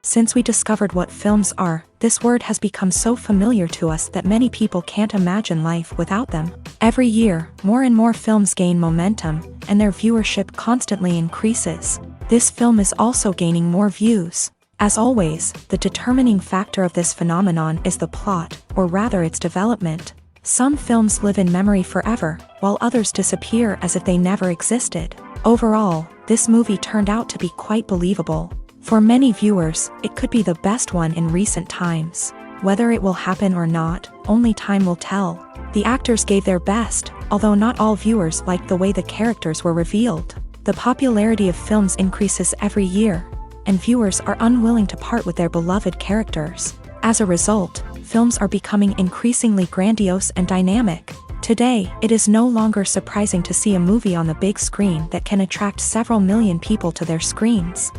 Since we discovered what films are, this word has become so familiar to us that many people can't imagine life without them. Every year, more and more films gain momentum, and their viewership constantly increases. This film is also gaining more views. As always, the determining factor of this phenomenon is the plot, or rather its development. Some films live in memory forever, while others disappear as if they never existed. Overall, this movie turned out to be quite believable. For many viewers, it could be the best one in recent times. Whether it will happen or not, only time will tell. The actors gave their best, although not all viewers liked the way the characters were revealed. The popularity of films increases every year, and viewers are unwilling to part with their beloved characters. As a result, films are becoming increasingly grandiose and dynamic. Today, it is no longer surprising to see a movie on the big screen that can attract several million people to their screens.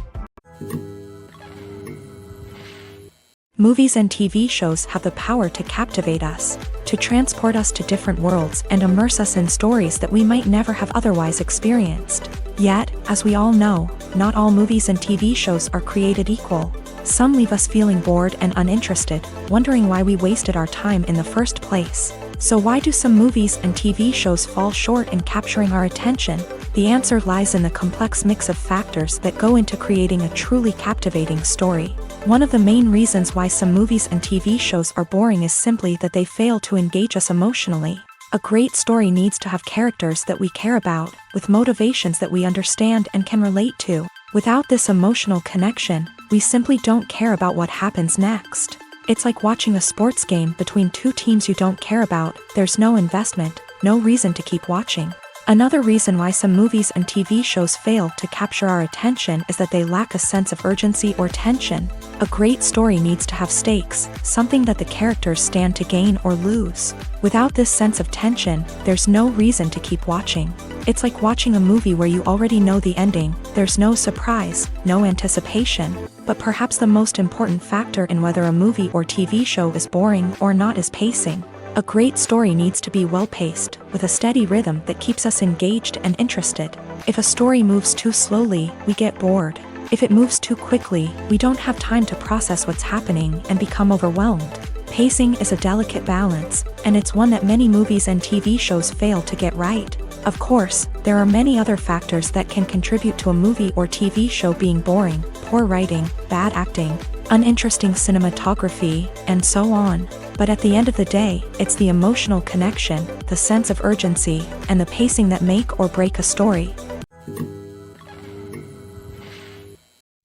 Movies and TV shows have the power to captivate us, to transport us to different worlds and immerse us in stories that we might never have otherwise experienced. Yet, as we all know, not all movies and TV shows are created equal. Some leave us feeling bored and uninterested, wondering why we wasted our time in the first place. So why do some movies and TV shows fall short in capturing our attention? The answer lies in the complex mix of factors that go into creating a truly captivating story. One of the main reasons why some movies and TV shows are boring is simply that they fail to engage us emotionally. A great story needs to have characters that we care about, with motivations that we understand and can relate to. Without this emotional connection, we simply don't care about what happens next. It's like watching a sports game between two teams you don't care about. There's no investment, no reason to keep watching. Another reason why some movies and TV shows fail to capture our attention is that they lack a sense of urgency or tension. A great story needs to have stakes, something that the characters stand to gain or lose. Without this sense of tension, there's no reason to keep watching. It's like watching a movie where you already know the ending. There's no surprise, no anticipation. But perhaps the most important factor in whether a movie or TV show is boring or not is pacing. A great story needs to be well-paced, with a steady rhythm that keeps us engaged and interested. If a story moves too slowly, we get bored. If it moves too quickly, we don't have time to process what's happening and become overwhelmed. Pacing is a delicate balance, and it's one that many movies and TV shows fail to get right. Of course, there are many other factors that can contribute to a movie or TV show being boring: poor writing, bad acting, uninteresting cinematography, and so on. But at the end of the day, it's the emotional connection, the sense of urgency, and the pacing that make or break a story.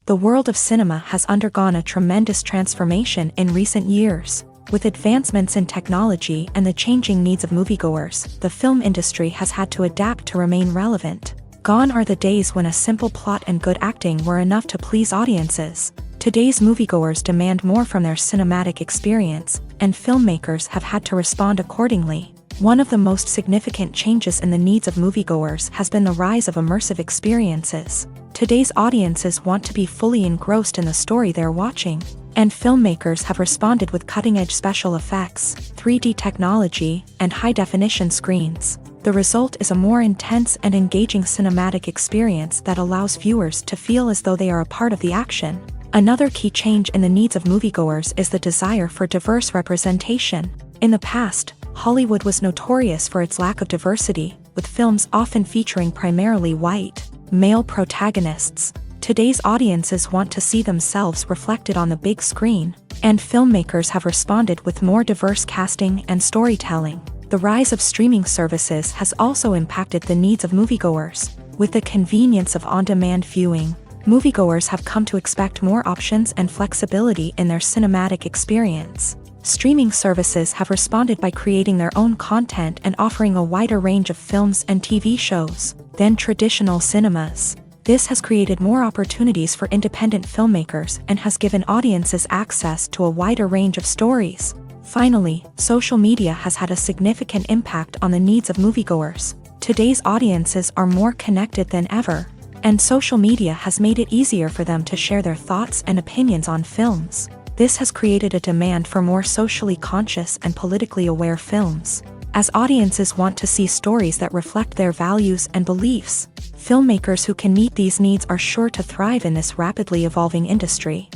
The world of cinema has undergone a tremendous transformation in recent years. With advancements in technology and the changing needs of moviegoers, the film industry has had to adapt to remain relevant. Gone are the days when a simple plot and good acting were enough to please audiences. Today's moviegoers demand more from their cinematic experience, and filmmakers have had to respond accordingly. One of the most significant changes in the needs of moviegoers has been the rise of immersive experiences. Today's audiences want to be fully engrossed in the story they're watching, and filmmakers have responded with cutting-edge special effects, 3D technology, and high-definition screens. The result is a more intense and engaging cinematic experience that allows viewers to feel as though they are a part of the action. Another key change in the needs of moviegoers is the desire for diverse representation. In the past, Hollywood was notorious for its lack of diversity, with films often featuring primarily white, male protagonists. Today's audiences want to see themselves reflected on the big screen, and filmmakers have responded with more diverse casting and storytelling. The rise of streaming services has also impacted the needs of moviegoers. With the convenience of on-demand viewing, moviegoers have come to expect more options and flexibility in their cinematic experience. Streaming services have responded by creating their own content and offering a wider range of films and TV shows than traditional cinemas. This has created more opportunities for independent filmmakers and has given audiences access to a wider range of stories. Finally, social media has had a significant impact on the needs of moviegoers. Today's audiences are more connected than ever, and social media has made it easier for them to share their thoughts and opinions on films. This has created a demand for more socially conscious and politically aware films. As audiences want to see stories that reflect their values and beliefs, filmmakers who can meet these needs are sure to thrive in this rapidly evolving industry.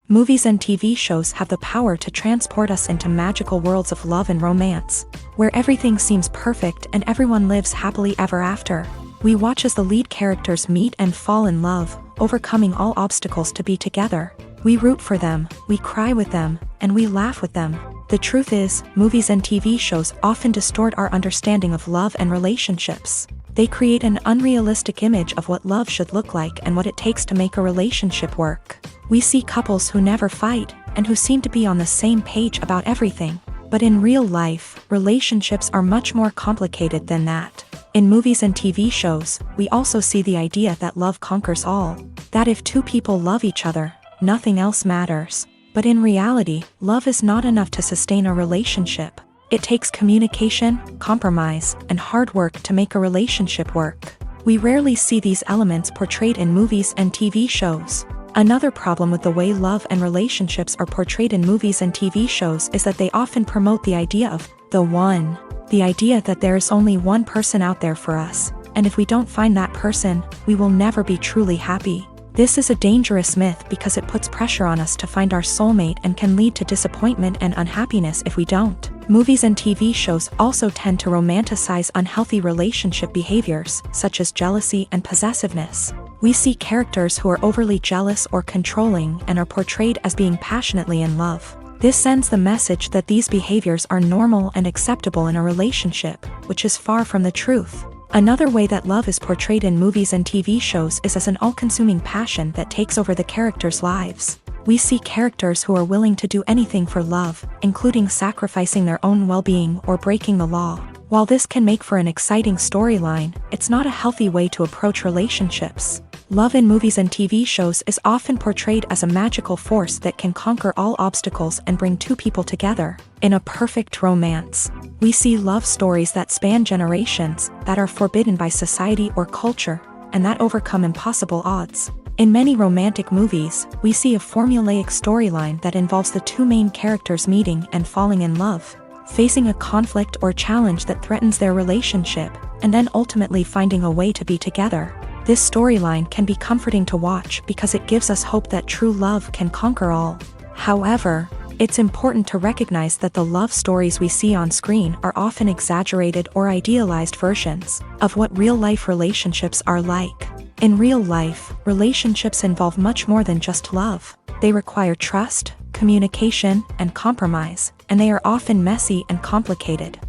Movies and TV shows have the power to transport us into magical worlds of love and romance, where everything seems perfect and everyone lives happily ever after. We watch as the lead characters meet and fall in love, overcoming all obstacles to be together. We root for them, we cry with them, and we laugh with them. The truth is, movies and TV shows often distort our understanding of love and relationships. They create an unrealistic image of what love should look like and what it takes to make a relationship work. We see couples who never fight, and who seem to be on the same page about everything. But in real life, relationships are much more complicated than that. In movies and TV shows, we also see the idea that love conquers all. That if two people love each other, nothing else matters. But in reality, love is not enough to sustain a relationship. It takes communication, compromise, and hard work to make a relationship work. We rarely see these elements portrayed in movies and TV shows. Another problem with the way love and relationships are portrayed in movies and TV shows is that they often promote the idea of the one. The idea that there is only one person out there for us, and if we don't find that person, we will never be truly happy. This is a dangerous myth because it puts pressure on us to find our soulmate and can lead to disappointment and unhappiness if we don't. Movies and TV shows also tend to romanticize unhealthy relationship behaviors, such as jealousy and possessiveness. We see characters who are overly jealous or controlling and are portrayed as being passionately in love. This sends the message that these behaviors are normal and acceptable in a relationship, which is far from the truth. Another way that love is portrayed in movies and TV shows is as an all-consuming passion that takes over the characters' lives. We see characters who are willing to do anything for love, including sacrificing their own well-being or breaking the law. While this can make for an exciting storyline, it's not a healthy way to approach relationships. Love in movies and TV shows is often portrayed as a magical force that can conquer all obstacles and bring two people together. In a perfect romance, we see love stories that span generations, that are forbidden by society or culture, and that overcome impossible odds. In many romantic movies, we see a formulaic storyline that involves the two main characters meeting and falling in love, facing a conflict or challenge that threatens their relationship, and then ultimately finding a way to be together. This storyline can be comforting to watch because it gives us hope that true love can conquer all. However, it's important to recognize that the love stories we see on screen are often exaggerated or idealized versions of what real-life relationships are like. In real life, relationships involve much more than just love. They require trust, communication, and compromise, and they are often messy and complicated.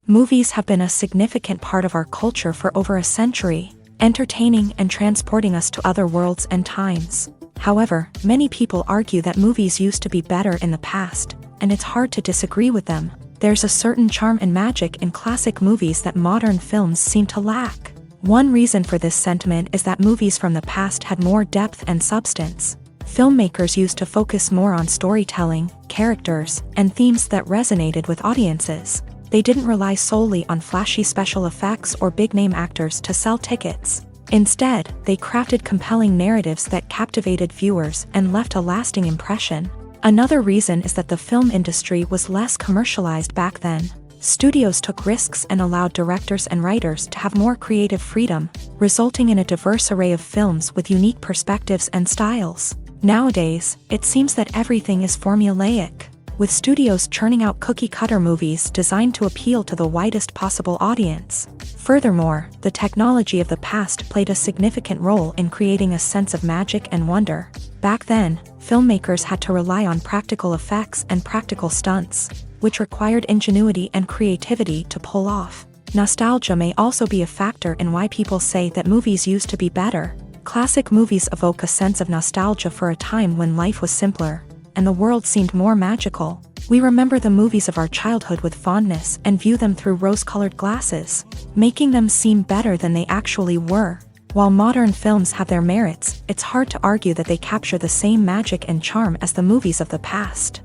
Movies have been a significant part of our culture for over a century, entertaining and transporting us to other worlds and times. However, many people argue that movies used to be better in the past, and it's hard to disagree with them. There's a certain charm and magic in classic movies that modern films seem to lack. One reason for this sentiment is that movies from the past had more depth and substance. Filmmakers used to focus more on storytelling, characters, and themes that resonated with audiences. They didn't rely solely on flashy special effects or big-name actors to sell tickets. Instead, they crafted compelling narratives that captivated viewers and left a lasting impression. Another reason is that the film industry was less commercialized back then. Studios took risks and allowed directors and writers to have more creative freedom, resulting in a diverse array of films with unique perspectives and styles. Nowadays, it seems that everything is formulaic, with studios churning out cookie-cutter movies designed to appeal to the widest possible audience. Furthermore, the technology of the past played a significant role in creating a sense of magic and wonder. Back then, filmmakers had to rely on practical effects and practical stunts, which required ingenuity and creativity to pull off. Nostalgia may also be a factor in why people say that movies used to be better. Classic movies evoke a sense of nostalgia for a time when life was simpler, and the world seemed more magical. We remember the movies of our childhood with fondness and view them through rose-colored glasses, making them seem better than they actually were. While modern films have their merits, it's hard to argue that they capture the same magic and charm as the movies of the past.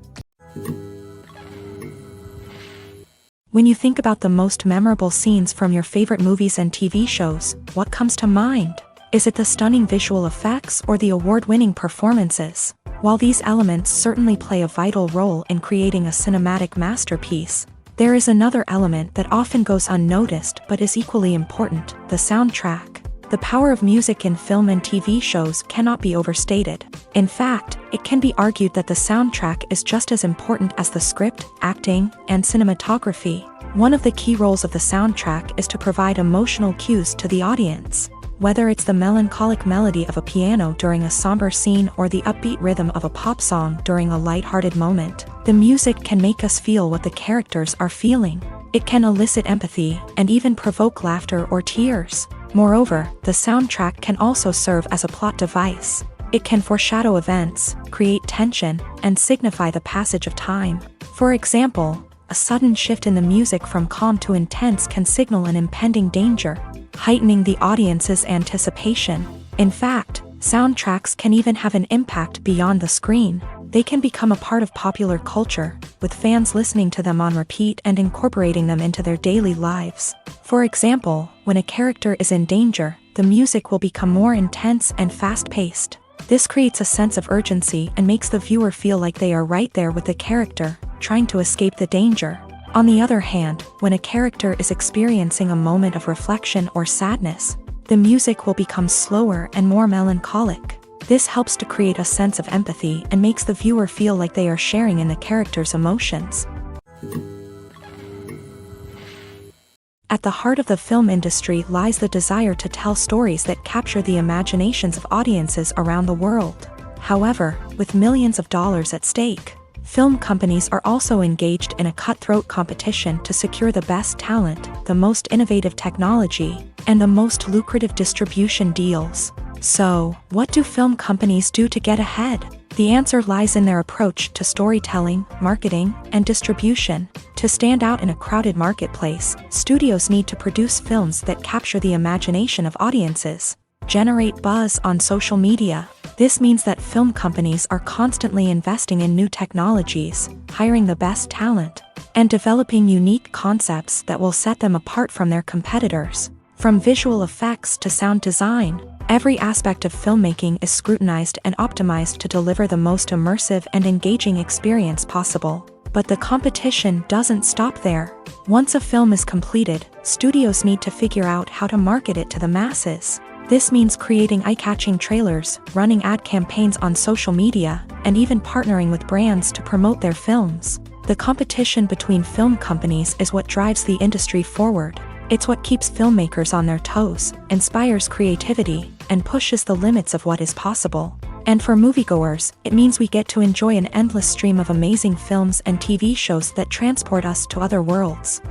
When you think about the most memorable scenes from your favorite movies and TV shows, what comes to mind? Is it the stunning visual effects or the award-winning performances? While these elements certainly play a vital role in creating a cinematic masterpiece, there is another element that often goes unnoticed but is equally important: the soundtrack. The power of music in film and TV shows cannot be overstated. In fact, it can be argued that the soundtrack is just as important as the script, acting, and cinematography. One of the key roles of the soundtrack is to provide emotional cues to the audience. Whether it's the melancholic melody of a piano during a somber scene or the upbeat rhythm of a pop song during a light-hearted moment, the music can make us feel what the characters are feeling. It can elicit empathy and even provoke laughter or tears. Moreover, the soundtrack can also serve as a plot device. It can foreshadow events, create tension, and signify the passage of time. For example, a sudden shift in the music from calm to intense can signal an impending danger, heightening the audience's anticipation. In fact, soundtracks can even have an impact beyond the screen. They can become a part of popular culture, with fans listening to them on repeat and incorporating them into their daily lives. For example, when a character is in danger, the music will become more intense and fast-paced. This creates a sense of urgency and makes the viewer feel like they are right there with the character, trying to escape the danger. On the other hand, when a character is experiencing a moment of reflection or sadness, the music will become slower and more melancholic. This helps to create a sense of empathy and makes the viewer feel like they are sharing in the character's emotions. At the heart of the film industry lies the desire to tell stories that capture the imaginations of audiences around the world. However, with millions of dollars at stake, film companies are also engaged in a cutthroat competition to secure the best talent, the most innovative technology, and the most lucrative distribution deals. So, what do film companies do to get ahead? The answer lies in their approach to storytelling, marketing, and distribution. To stand out in a crowded marketplace, studios need to produce films that capture the imagination of audiences, generate buzz on social media. This means that film companies are constantly investing in new technologies, hiring the best talent, and developing unique concepts that will set them apart from their competitors. From visual effects to sound design, every aspect of filmmaking is scrutinized and optimized to deliver the most immersive and engaging experience possible. But the competition doesn't stop there. Once a film is completed, studios need to figure out how to market it to the masses. This means creating eye-catching trailers, running ad campaigns on social media, and even partnering with brands to promote their films. The competition between film companies is what drives the industry forward. It's what keeps filmmakers on their toes, inspires creativity, and pushes the limits of what is possible. And for moviegoers, it means we get to enjoy an endless stream of amazing films and TV shows that transport us to other worlds.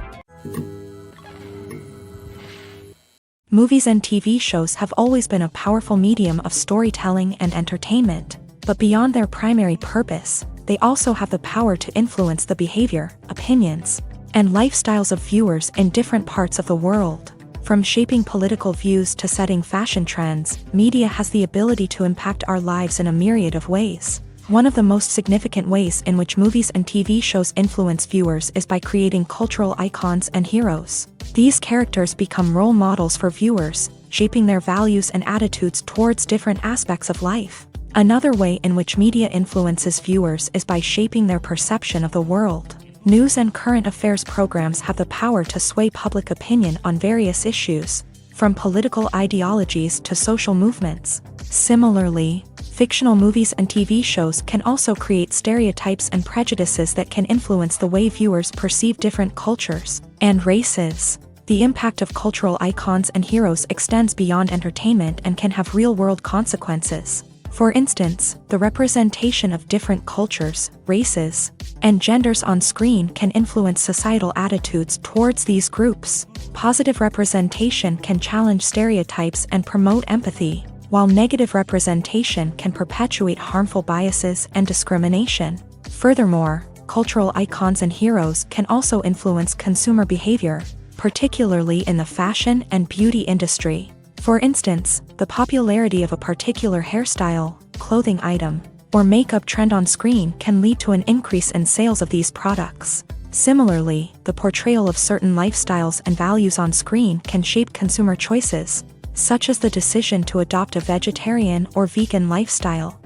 Movies and TV shows have always been a powerful medium of storytelling and entertainment, but beyond their primary purpose, they also have the power to influence the behavior, opinions, and lifestyles of viewers in different parts of the world. From shaping political views to setting fashion trends, media has the ability to impact our lives in a myriad of ways. One of the most significant ways in which movies and TV shows influence viewers is by creating cultural icons and heroes. These characters become role models for viewers, shaping their values and attitudes towards different aspects of life. Another way in which media influences viewers is by shaping their perception of the world. News and current affairs programs have the power to sway public opinion on various issues, from political ideologies to social movements. Similarly, fictional movies and TV shows can also create stereotypes and prejudices that can influence the way viewers perceive different cultures and races. The impact of cultural icons and heroes extends beyond entertainment and can have real-world consequences. For instance, the representation of different cultures, races, and genders on screen can influence societal attitudes towards these groups. Positive representation can challenge stereotypes and promote empathy, while negative representation can perpetuate harmful biases and discrimination. Furthermore, cultural icons and heroes can also influence consumer behavior, particularly in the fashion and beauty industry. For instance, the popularity of a particular hairstyle, clothing item, or makeup trend on screen can lead to an increase in sales of these products. Similarly, the portrayal of certain lifestyles and values on screen can shape consumer choices, such as the decision to adopt a vegetarian or vegan lifestyle.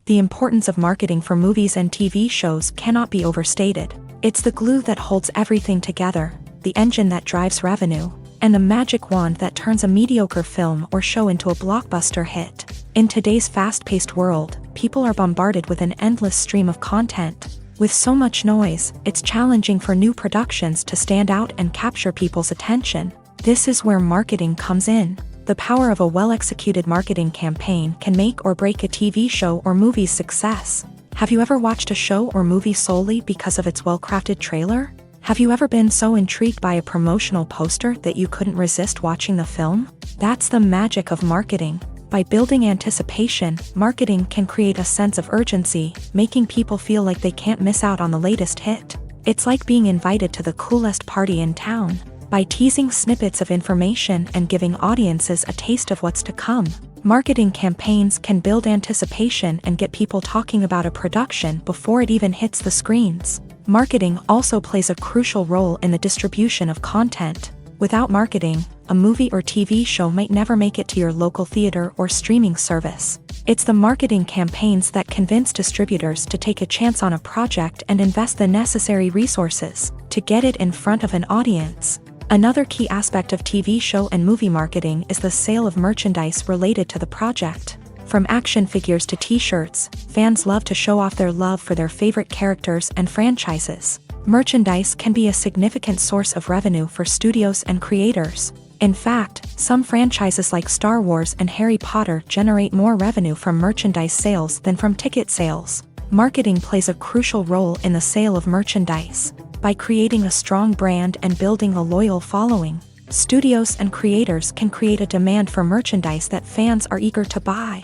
The importance of marketing for movies and TV shows cannot be overstated. It's the glue that holds everything together, the engine that drives revenue, and the magic wand that turns a mediocre film or show into a blockbuster hit. In today's fast-paced world, people are bombarded with an endless stream of content. With so much noise, it's challenging for new productions to stand out and capture people's attention. This is where marketing comes in. The power of a well-executed marketing campaign can make or break a TV show or movie's success. Have you ever watched a show or movie solely because of its well-crafted trailer? Have you ever been so intrigued by a promotional poster that you couldn't resist watching the film? That's the magic of marketing. By building anticipation, marketing can create a sense of urgency, making people feel like they can't miss out on the latest hit. It's like being invited to the coolest party in town. By teasing snippets of information and giving audiences a taste of what's to come, marketing campaigns can build anticipation and get people talking about a production before it even hits the screens. Marketing also plays a crucial role in the distribution of content. Without marketing, a movie or TV show might never make it to your local theater or streaming service. It's the marketing campaigns that convince distributors to take a chance on a project and invest the necessary resources to get it in front of an audience. Another key aspect of TV show and movie marketing is the sale of merchandise related to the project. From action figures to t-shirts, fans love to show off their love for their favorite characters and franchises. Merchandise can be a significant source of revenue for studios and creators. In fact, some franchises like Star Wars and Harry Potter generate more revenue from merchandise sales than from ticket sales. Marketing plays a crucial role in the sale of merchandise. By creating a strong brand and building a loyal following, studios and creators can create a demand for merchandise that fans are eager to buy.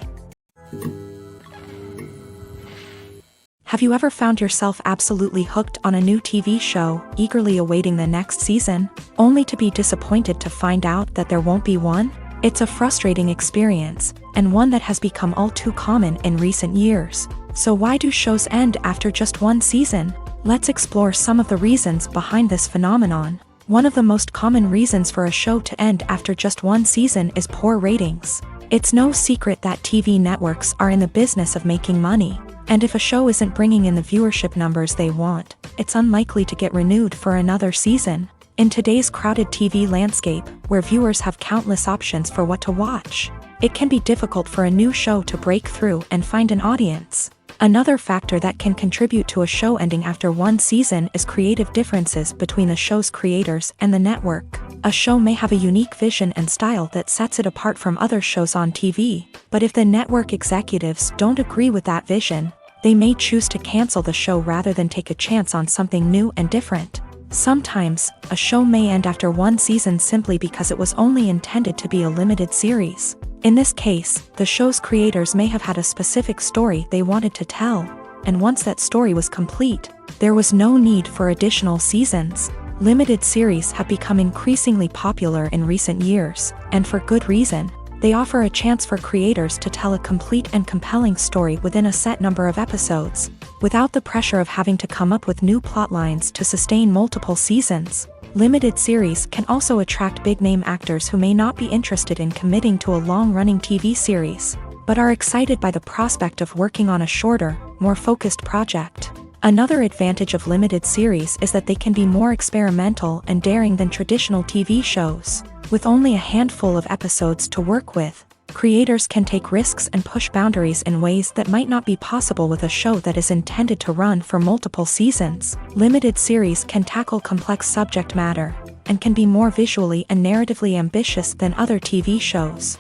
Have you ever found yourself absolutely hooked on a new TV show, eagerly awaiting the next season, only to be disappointed to find out that there won't be one? It's a frustrating experience, and one that has become all too common in recent years. So why do shows end after just one season? Let's explore some of the reasons behind this phenomenon. One of the most common reasons for a show to end after just one season is poor ratings. It's no secret that TV networks are in the business of making money, and if a show isn't bringing in the viewership numbers they want, it's unlikely to get renewed for another season. In today's crowded TV landscape, where viewers have countless options for what to watch, it can be difficult for a new show to break through and find an audience. Another factor that can contribute to a show ending after one season is creative differences between the show's creators and the network. A show may have a unique vision and style that sets it apart from other shows on TV, but if the network executives don't agree with that vision, they may choose to cancel the show rather than take a chance on something new and different. Sometimes, a show may end after one season simply because it was only intended to be a limited series. In this case, the show's creators may have had a specific story they wanted to tell, and once that story was complete, there was no need for additional seasons. Limited series have become increasingly popular in recent years, and for good reason. They offer a chance for creators to tell a complete and compelling story within a set number of episodes, without the pressure of having to come up with new plot lines to sustain multiple seasons. Limited series can also attract big-name actors who may not be interested in committing to a long-running TV series, but are excited by the prospect of working on a shorter, more focused project. Another advantage of limited series is that they can be more experimental and daring than traditional TV shows. With only a handful of episodes to work with, creators can take risks and push boundaries in ways that might not be possible with a show that is intended to run for multiple seasons. Limited series can tackle complex subject matter, and can be more visually and narratively ambitious than other TV shows.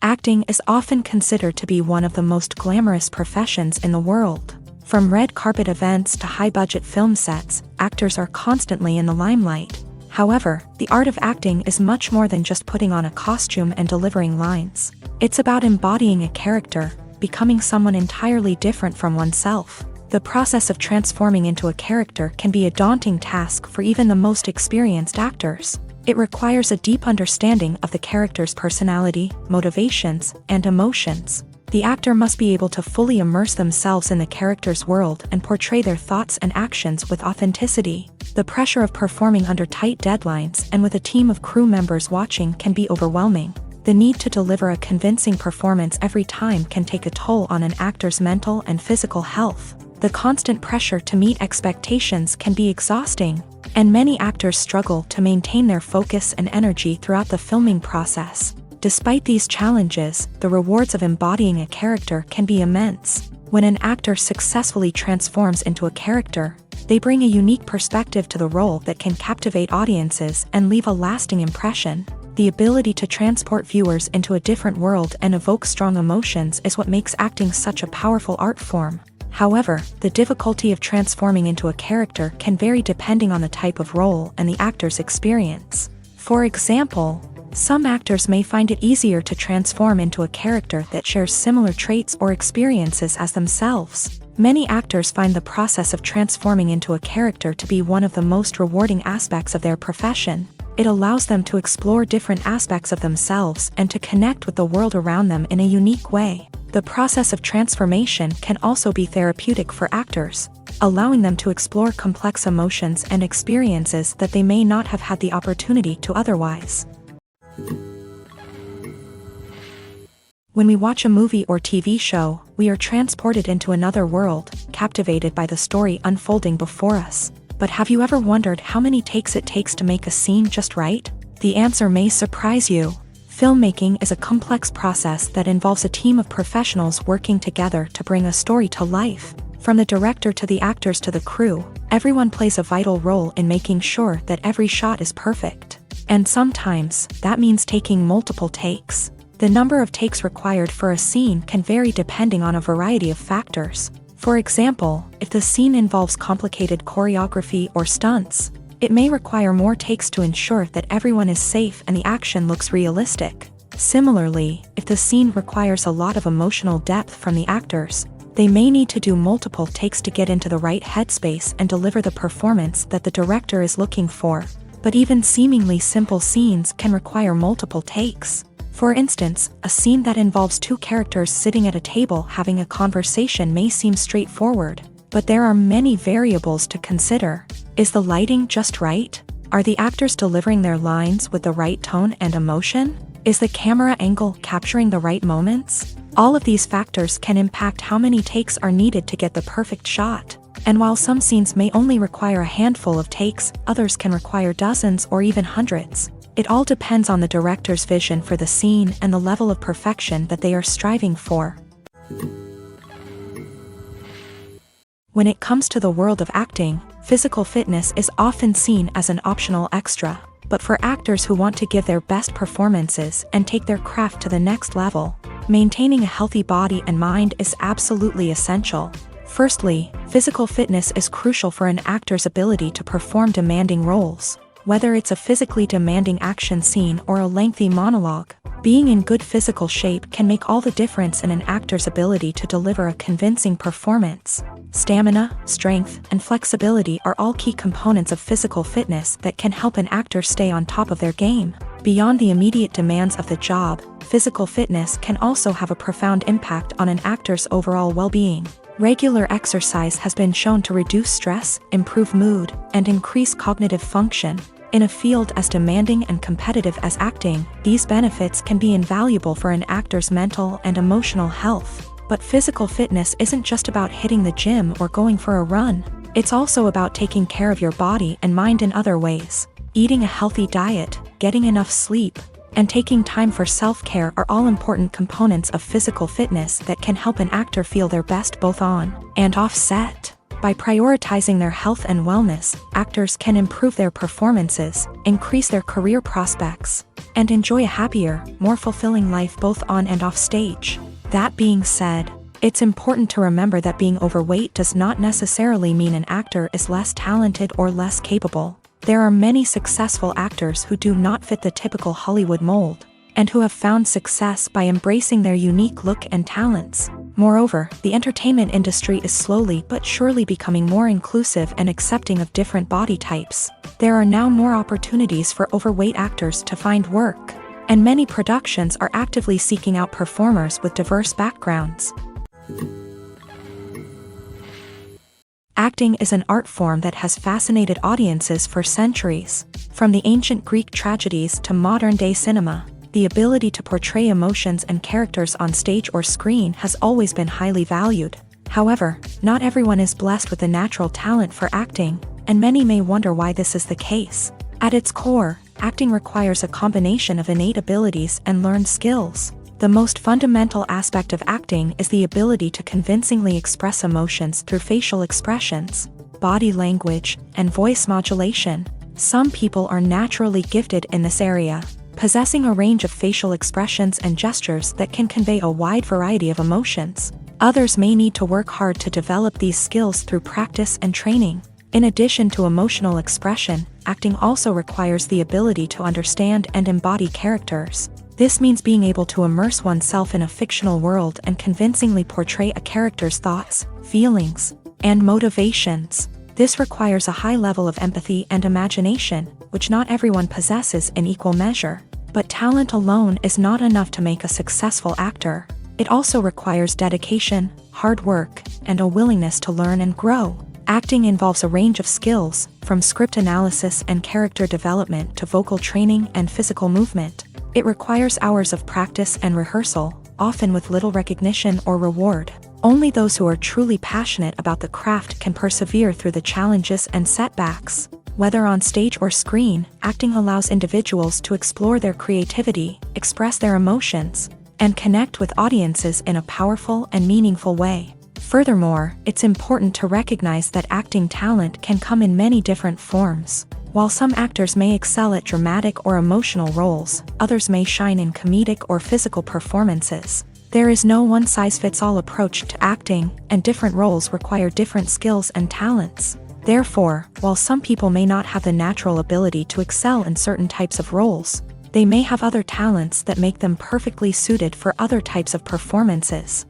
Acting is often considered to be one of the most glamorous professions in the world. From red carpet events to high-budget film sets, actors are constantly in the limelight. However, the art of acting is much more than just putting on a costume and delivering lines. It's about embodying a character, becoming someone entirely different from oneself. The process of transforming into a character can be a daunting task for even the most experienced actors. It requires a deep understanding of the character's personality, motivations, and emotions. The actor must be able to fully immerse themselves in the character's world and portray their thoughts and actions with authenticity. The pressure of performing under tight deadlines and with a team of crew members watching can be overwhelming. The need to deliver a convincing performance every time can take a toll on an actor's mental and physical health. The constant pressure to meet expectations can be exhausting. and many actors struggle to maintain their focus and energy throughout the filming process. Despite these challenges, the rewards of embodying a character can be immense. When an actor successfully transforms into a character, they bring a unique perspective to the role that can captivate audiences and leave a lasting impression. The ability to transport viewers into a different world and evoke strong emotions is what makes acting such a powerful art form. However, the difficulty of transforming into a character can vary depending on the type of role and the actor's experience. For example, some actors may find it easier to transform into a character that shares similar traits or experiences as themselves. Many actors find the process of transforming into a character to be one of the most rewarding aspects of their profession. It allows them to explore different aspects of themselves and to connect with the world around them in a unique way. The process of transformation can also be therapeutic for actors, allowing them to explore complex emotions and experiences that they may not have had the opportunity to otherwise. When we watch a movie or TV show, we are transported into another world, captivated by the story unfolding before us. But have you ever wondered how many takes it takes to make a scene just right? The answer may surprise you. Filmmaking is a complex process that involves a team of professionals working together to bring a story to life. From the director to the actors to the crew, everyone plays a vital role in making sure that every shot is perfect. And sometimes, that means taking multiple takes. The number of takes required for a scene can vary depending on a variety of factors. For example, if the scene involves complicated choreography or stunts, it may require more takes to ensure that everyone is safe and the action looks realistic. Similarly, if the scene requires a lot of emotional depth from the actors, they may need to do multiple takes to get into the right headspace and deliver the performance that the director is looking for. But even seemingly simple scenes can require multiple takes. For instance, a scene that involves two characters sitting at a table having a conversation may seem straightforward, but there are many variables to consider. Is the lighting just right? Are the actors delivering their lines with the right tone and emotion? Is the camera angle capturing the right moments? All of these factors can impact how many takes are needed to get the perfect shot. And while some scenes may only require a handful of takes, others can require dozens or even hundreds. It all depends on the director's vision for the scene and the level of perfection that they are striving for. When it comes to the world of acting, physical fitness is often seen as an optional extra. But for actors who want to give their best performances and take their craft to the next level, maintaining a healthy body and mind is absolutely essential. Firstly, physical fitness is crucial for an actor's ability to perform demanding roles. Whether it's a physically demanding action scene or a lengthy monologue, being in good physical shape can make all the difference in an actor's ability to deliver a convincing performance. Stamina, strength, and flexibility are all key components of physical fitness that can help an actor stay on top of their game. Beyond the immediate demands of the job, physical fitness can also have a profound impact on an actor's overall well-being. Regular exercise has been shown to reduce stress, improve mood, and increase cognitive function. In a field as demanding and competitive as acting, these benefits can be invaluable for an actor's mental and emotional health. But physical fitness isn't just about hitting the gym or going for a run. It's also about taking care of your body and mind in other ways. Eating a healthy diet, getting enough sleep, and taking time for self-care are all important components of physical fitness that can help an actor feel their best both on and off set. By prioritizing their health and wellness, actors can improve their performances, increase their career prospects, and enjoy a happier, more fulfilling life both on and off stage. That being said, it's important to remember that being overweight does not necessarily mean an actor is less talented or less capable. There are many successful actors who do not fit the typical Hollywood mold, and who have found success by embracing their unique look and talents. Moreover, the entertainment industry is slowly but surely becoming more inclusive and accepting of different body types. There are now more opportunities for overweight actors to find work, and many productions are actively seeking out performers with diverse backgrounds. Acting is an art form that has fascinated audiences for centuries. From the ancient Greek tragedies to modern-day cinema, the ability to portray emotions and characters on stage or screen has always been highly valued. However, not everyone is blessed with the natural talent for acting. and many may wonder why this is the case. At its core, acting requires a combination of innate abilities and learned skills. The most fundamental aspect of acting is the ability to convincingly express emotions through facial expressions, body language, and voice modulation. Some people are naturally gifted in this area, possessing a range of facial expressions and gestures that can convey a wide variety of emotions. Others may need to work hard to develop these skills through practice and training. In addition to emotional expression, acting also requires the ability to understand and embody characters. This means being able to immerse oneself in a fictional world and convincingly portray a character's thoughts, feelings, and motivations. This requires a high level of empathy and imagination, which not everyone possesses in equal measure. But talent alone is not enough to make a successful actor. It also requires dedication, hard work, and a willingness to learn and grow. Acting involves a range of skills, from script analysis and character development to vocal training and physical movement. It requires hours of practice and rehearsal, often with little recognition or reward. Only those who are truly passionate about the craft can persevere through the challenges and setbacks. Whether on stage or screen, acting allows individuals to explore their creativity, express their emotions, and connect with audiences in a powerful and meaningful way. Furthermore, it's important to recognize that acting talent can come in many different forms. While some actors may excel at dramatic or emotional roles, others may shine in comedic or physical performances. There is no one-size-fits-all approach to acting, and different roles require different skills and talents. Therefore, while some people may not have the natural ability to excel in certain types of roles, they may have other talents that make them perfectly suited for other types of performances.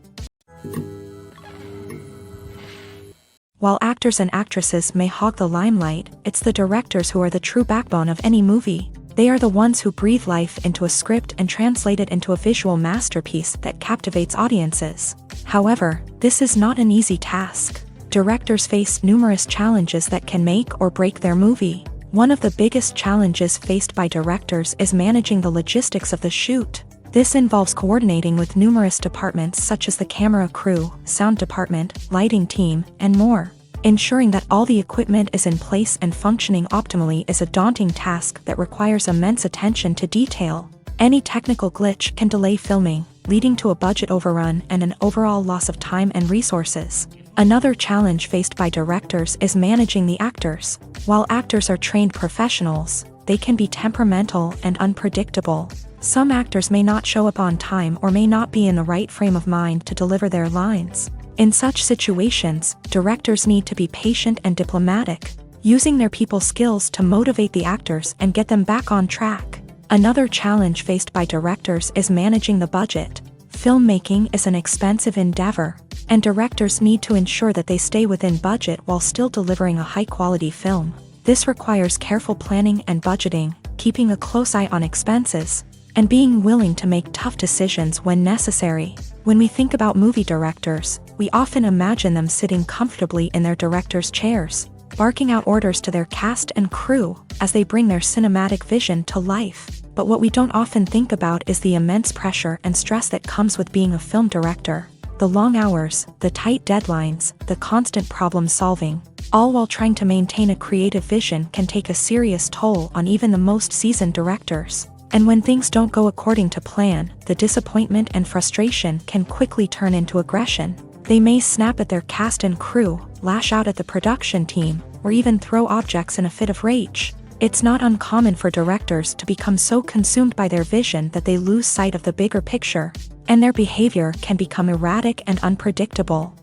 While actors and actresses may hog the limelight, it's the directors who are the true backbone of any movie. They are the ones who breathe life into a script and translate it into a visual masterpiece that captivates audiences. However, this is not an easy task. Directors face numerous challenges that can make or break their movie. One of the biggest challenges faced by directors is managing the logistics of the shoot. This involves coordinating with numerous departments such as the camera crew, sound department, lighting team, and more. Ensuring that all the equipment is in place and functioning optimally is a daunting task that requires immense attention to detail. Any technical glitch can delay filming, leading to a budget overrun and an overall loss of time and resources. Another challenge faced by directors is managing the actors. While actors are trained professionals, they can be temperamental and unpredictable. Some actors may not show up on time or may not be in the right frame of mind to deliver their lines. In such situations, directors need to be patient and diplomatic, using their people skills to motivate the actors and get them back on track. Another challenge faced by directors is managing the budget. Filmmaking is an expensive endeavor, and directors need to ensure that they stay within budget while still delivering a high-quality film. This requires careful planning and budgeting, keeping a close eye on expenses, and being willing to make tough decisions when necessary. When we think about movie directors, we often imagine them sitting comfortably in their director's chairs, barking out orders to their cast and crew as they bring their cinematic vision to life. But what we don't often think about is the immense pressure and stress that comes with being a film director. The long hours, the tight deadlines, the constant problem solving, all while trying to maintain a creative vision can take a serious toll on even the most seasoned directors. And when things don't go according to plan, the disappointment and frustration can quickly turn into aggression. They may snap at their cast and crew, lash out at the production team, or even throw objects in a fit of rage. It's not uncommon for directors to become so consumed by their vision that they lose sight of the bigger picture, and their behavior can become erratic and unpredictable.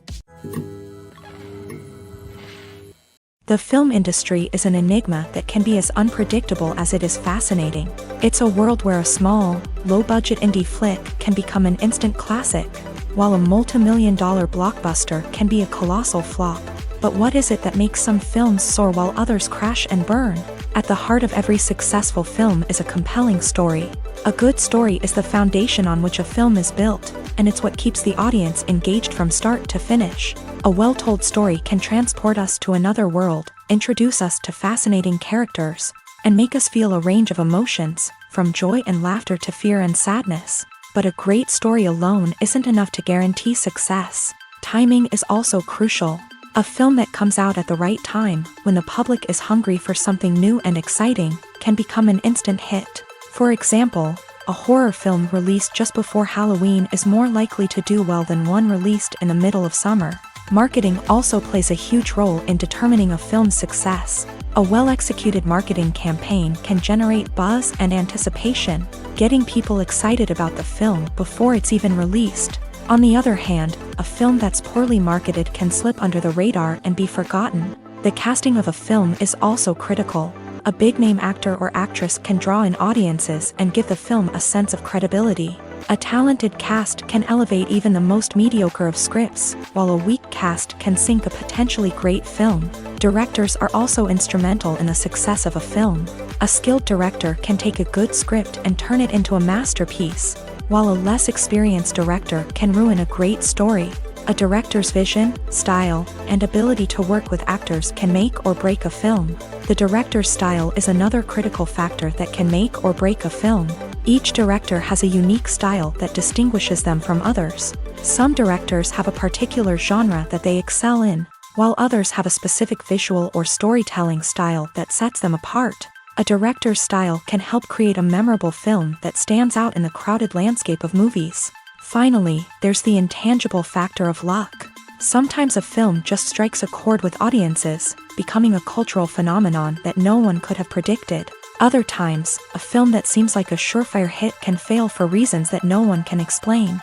The film industry is an enigma that can be as unpredictable as it is fascinating. It's a world where a small, low-budget indie flick can become an instant classic, while a multi-million-dollar blockbuster can be a colossal flop. But what is it that makes some films soar while others crash and burn? At the heart of every successful film is a compelling story. A good story is the foundation on which a film is built, and it's what keeps the audience engaged from start to finish. A well-told story can transport us to another world, introduce us to fascinating characters, and make us feel a range of emotions, from joy and laughter to fear and sadness. But a great story alone isn't enough to guarantee success. Timing is also crucial. A film that comes out at the right time, when the public is hungry for something new and exciting, can become an instant hit. For example, a horror film released just before Halloween is more likely to do well than one released in the middle of summer. Marketing also plays a huge role in determining a film's success. A well-executed marketing campaign can generate buzz and anticipation, getting people excited about the film before it's even released. On the other hand, a film that's poorly marketed can slip under the radar and be forgotten. The casting of a film is also critical. A big-name actor or actress can draw in audiences and give the film a sense of credibility. A talented cast can elevate even the most mediocre of scripts, while a weak cast can sink a potentially great film. Directors are also instrumental in the success of a film. A skilled director can take a good script and turn it into a masterpiece, while a less experienced director can ruin a great story. A director's vision, style, and ability to work with actors can make or break a film. The director's style is another critical factor that can make or break a film. Each director has a unique style that distinguishes them from others. Some directors have a particular genre that they excel in, while others have a specific visual or storytelling style that sets them apart. A director's style can help create a memorable film that stands out in the crowded landscape of movies. Finally, there's the intangible factor of luck. Sometimes a film just strikes a chord with audiences, becoming a cultural phenomenon that no one could have predicted. Other times, a film that seems like a surefire hit can fail for reasons that no one can explain.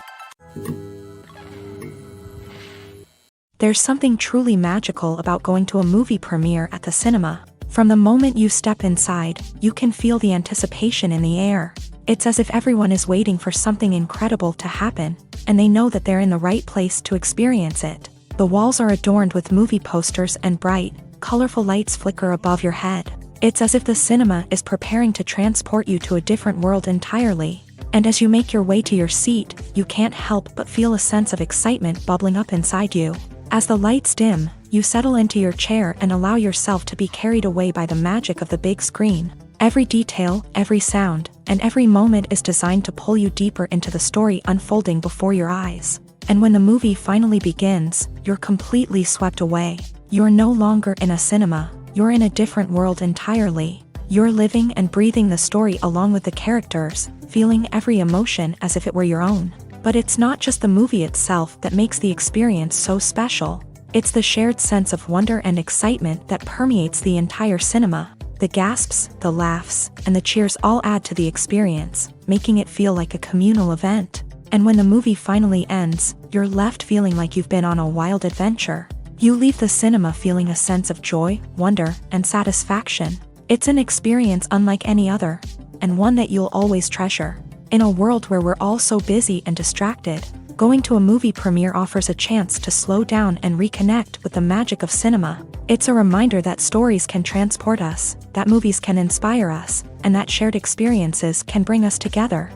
There's something truly magical about going to a movie premiere at the cinema. From the moment you step inside, you can feel the anticipation in the air. It's as if everyone is waiting for something incredible to happen, and they know that they're in the right place to experience it. The walls are adorned with movie posters and bright, colorful lights flicker above your head. It's as if the cinema is preparing to transport you to a different world entirely. And as you make your way to your seat, you can't help but feel a sense of excitement bubbling up inside you. As the lights dim, you settle into your chair and allow yourself to be carried away by the magic of the big screen. Every detail, every sound, and every moment is designed to pull you deeper into the story unfolding before your eyes. And when the movie finally begins, you're completely swept away. You're no longer in a cinema. You're in a different world entirely. You're living and breathing the story along with the characters, feeling every emotion as if it were your own. But it's not just the movie itself that makes the experience so special. It's the shared sense of wonder and excitement that permeates the entire cinema. The gasps, the laughs, and the cheers all add to the experience, making it feel like a communal event. And when the movie finally ends, you're left feeling like you've been on a wild adventure. You leave the cinema feeling a sense of joy, wonder, and satisfaction. It's an experience unlike any other, and one that you'll always treasure. In a world where we're all so busy and distracted, going to a movie premiere offers a chance to slow down and reconnect with the magic of cinema. It's a reminder that stories can transport us, that movies can inspire us, and that shared experiences can bring us together.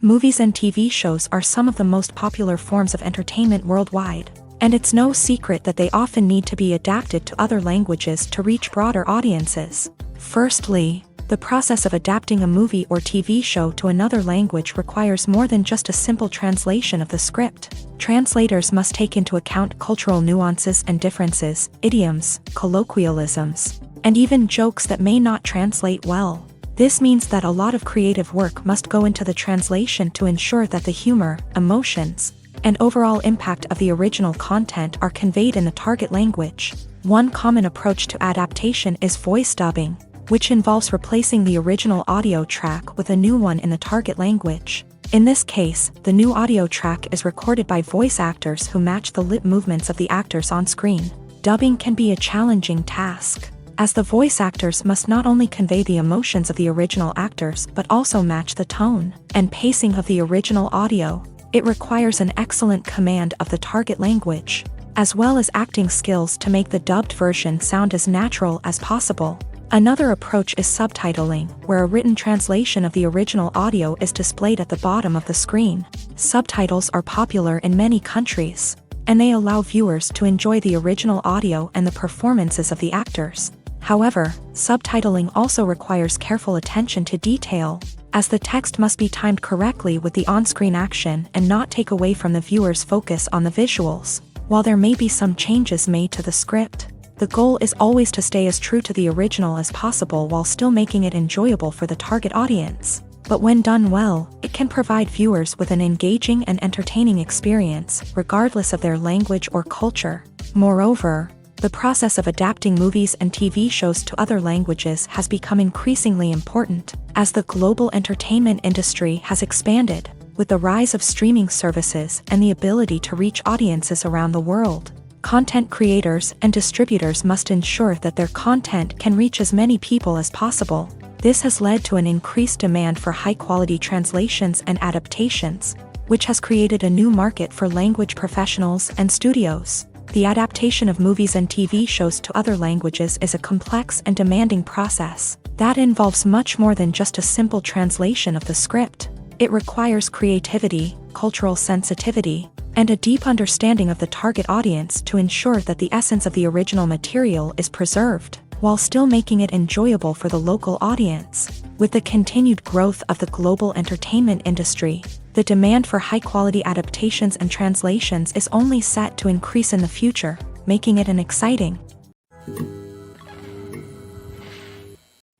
Movies and TV shows are some of the most popular forms of entertainment worldwide, and it's no secret that they often need to be adapted to other languages to reach broader audiences. Firstly, the process of adapting a movie or TV show to another language requires more than just a simple translation of the script. Translators must take into account cultural nuances and differences, idioms, colloquialisms, and even jokes that may not translate well. This means that a lot of creative work must go into the translation to ensure that the humor, emotions, and overall impact of the original content are conveyed in the target language. One common approach to adaptation is voice dubbing, which involves replacing the original audio track with a new one in the target language. In this case, the new audio track is recorded by voice actors who match the lip movements of the actors on screen. Dubbing can be a challenging task, as the voice actors must not only convey the emotions of the original actors but also match the tone and pacing of the original audio. It requires an excellent command of the target language, as well as acting skills to make the dubbed version sound as natural as possible. Another approach is subtitling, where a written translation of the original audio is displayed at the bottom of the screen. Subtitles are popular in many countries, and they allow viewers to enjoy the original audio and the performances of the actors. However, subtitling also requires careful attention to detail, as the text must be timed correctly with the on-screen action and not take away from the viewer's focus on the visuals. While there may be some changes made to the script, the goal is always to stay as true to the original as possible while still making it enjoyable for the target audience. But when done well, it can provide viewers with an engaging and entertaining experience, regardless of their language or culture. Moreover, the process of adapting movies and TV shows to other languages has become increasingly important, as the global entertainment industry has expanded, with the rise of streaming services and the ability to reach audiences around the world. Content creators and distributors must ensure that their content can reach as many people as possible. This has led to an increased demand for high-quality translations and adaptations, which has created a new market for language professionals and studios. The adaptation of movies and TV shows to other languages is a complex and demanding process that involves much more than just a simple translation of the script. It requires creativity, cultural sensitivity, and a deep understanding of the target audience to ensure that the essence of the original material is preserved, while still making it enjoyable for the local audience. With the continued growth of the global entertainment industry, the demand for high-quality adaptations and translations is only set to increase in the future, making it an exciting.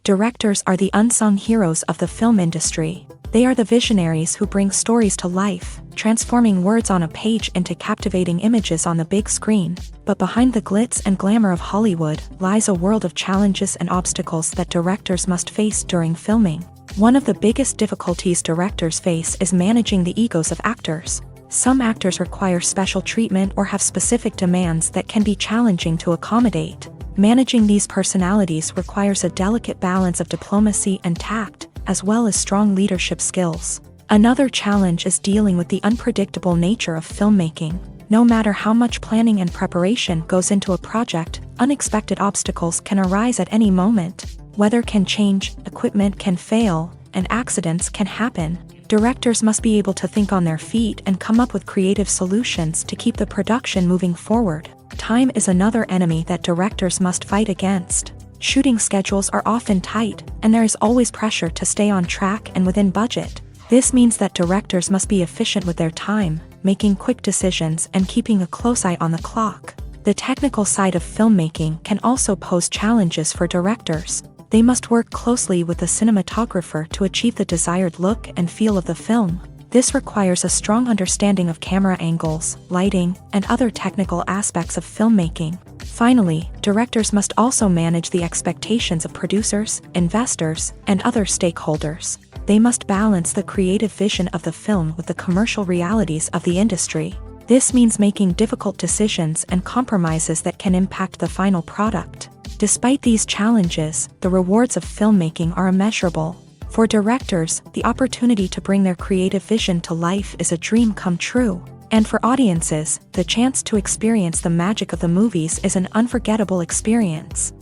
Directors are the unsung heroes of the film industry. They are the visionaries who bring stories to life, transforming words on a page into captivating images on the big screen. But behind the glitz and glamour of Hollywood lies a world of challenges and obstacles that directors must face during filming. One of the biggest difficulties directors face is managing the egos of actors. Some actors require special treatment or have specific demands that can be challenging to accommodate. Managing these personalities requires a delicate balance of diplomacy and tact, as well as strong leadership skills. Another challenge is dealing with the unpredictable nature of filmmaking. No matter how much planning and preparation goes into a project, unexpected obstacles can arise at any moment. Weather can change, equipment can fail, and accidents can happen. Directors must be able to think on their feet and come up with creative solutions to keep the production moving forward. Time is another enemy that directors must fight against. Shooting schedules are often tight, and there is always pressure to stay on track and within budget. This means that directors must be efficient with their time, making quick decisions and keeping a close eye on the clock. The technical side of filmmaking can also pose challenges for directors. They must work closely with the cinematographer to achieve the desired look and feel of the film. This requires a strong understanding of camera angles, lighting, and other technical aspects of filmmaking. Finally, directors must also manage the expectations of producers, investors, and other stakeholders. They must balance the creative vision of the film with the commercial realities of the industry. This means making difficult decisions and compromises that can impact the final product. Despite these challenges, the rewards of filmmaking are immeasurable. For directors, the opportunity to bring their creative vision to life is a dream come true. And for audiences, the chance to experience the magic of the movies is an unforgettable experience.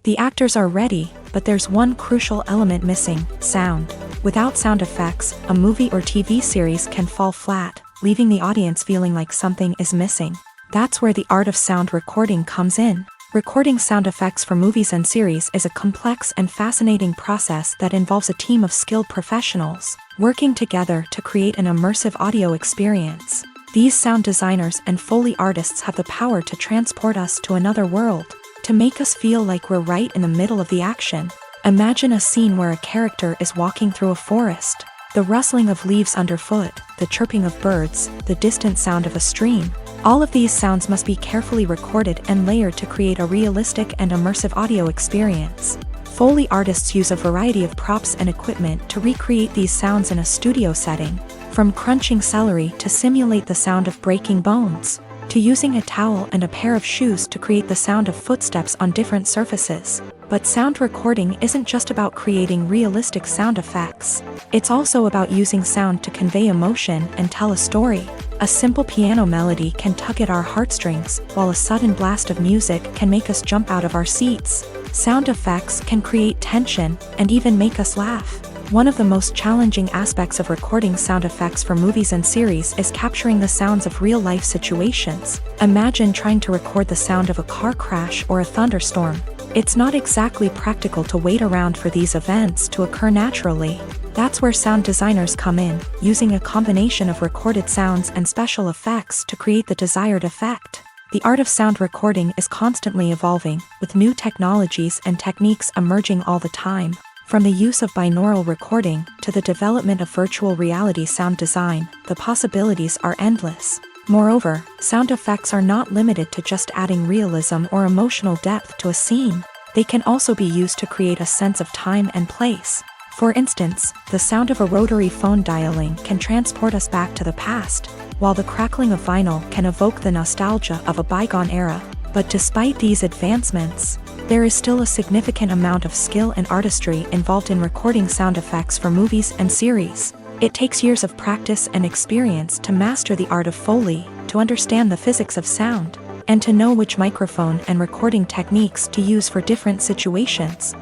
The actors are ready, but there's one crucial element missing: sound. Without sound effects, a movie or TV series can fall flat, leaving the audience feeling like something is missing. That's where the art of sound recording comes in. Recording sound effects for movies and series is a complex and fascinating process that involves a team of skilled professionals working together to create an immersive audio experience. These sound designers and Foley artists have the power to transport us to another world, to make us feel like we're right in the middle of the action. Imagine a scene where a character is walking through a forest. The rustling of leaves underfoot, the chirping of birds, the distant sound of a stream. All of these sounds must be carefully recorded and layered to create a realistic and immersive audio experience. Foley artists use a variety of props and equipment to recreate these sounds in a studio setting, from crunching celery to simulate the sound of breaking bones, to using a towel and a pair of shoes to create the sound of footsteps on different surfaces. But sound recording isn't just about creating realistic sound effects. It's also about using sound to convey emotion and tell a story. A simple piano melody can tug at our heartstrings, while a sudden blast of music can make us jump out of our seats. Sound effects can create tension and even make us laugh. One of the most challenging aspects of recording sound effects for movies and series is capturing the sounds of real-life situations. Imagine trying to record the sound of a car crash or a thunderstorm. It's not exactly practical to wait around for these events to occur naturally. That's where sound designers come in, using a combination of recorded sounds and special effects to create the desired effect. The art of sound recording is constantly evolving, with new technologies and techniques emerging all the time. From the use of binaural recording to the development of virtual reality sound design, the possibilities are endless. Moreover, sound effects are not limited to just adding realism or emotional depth to a scene. They can also be used to create a sense of time and place. For instance, the sound of a rotary phone dialing can transport us back to the past, while the crackling of vinyl can evoke the nostalgia of a bygone era. But despite these advancements, there is still a significant amount of skill and artistry involved in recording sound effects for movies and series. It takes years of practice and experience to master the art of Foley, to understand the physics of sound, and to know which microphone and recording techniques to use for different situations.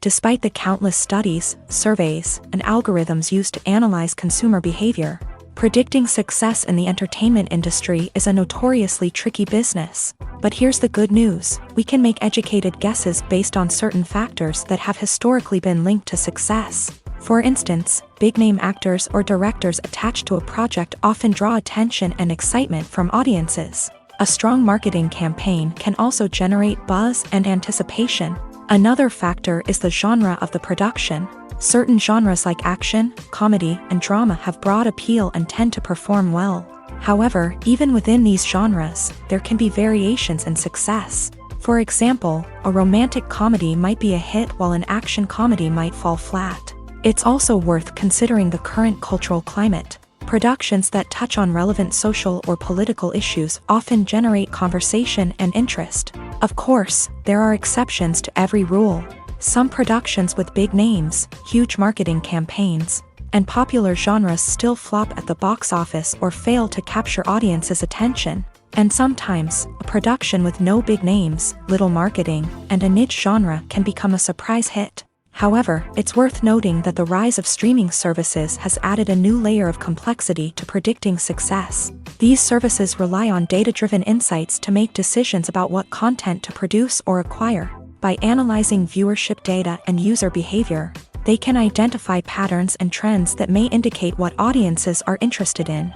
Despite the countless studies, surveys, and algorithms used to analyze consumer behavior, predicting success in the entertainment industry is a notoriously tricky business. But here's the good news: we can make educated guesses based on certain factors that have historically been linked to success. For instance, big-name actors or directors attached to a project often draw attention and excitement from audiences. A strong marketing campaign can also generate buzz and anticipation. Another factor is the genre of the production. Certain genres like action, comedy, and drama have broad appeal and tend to perform well. However, even within these genres, there can be variations in success. For example, a romantic comedy might be a hit while an action comedy might fall flat. It's also worth considering the current cultural climate. Productions that touch on relevant social or political issues often generate conversation and interest. Of course, there are exceptions to every rule. Some productions with big names, huge marketing campaigns, and popular genres still flop at the box office or fail to capture audiences' attention. And sometimes, a production with no big names, little marketing, and a niche genre can become a surprise hit. However, it's worth noting that the rise of streaming services has added a new layer of complexity to predicting success. These services rely on data-driven insights to make decisions about what content to produce or acquire. By analyzing viewership data and user behavior, they can identify patterns and trends that may indicate what audiences are interested in.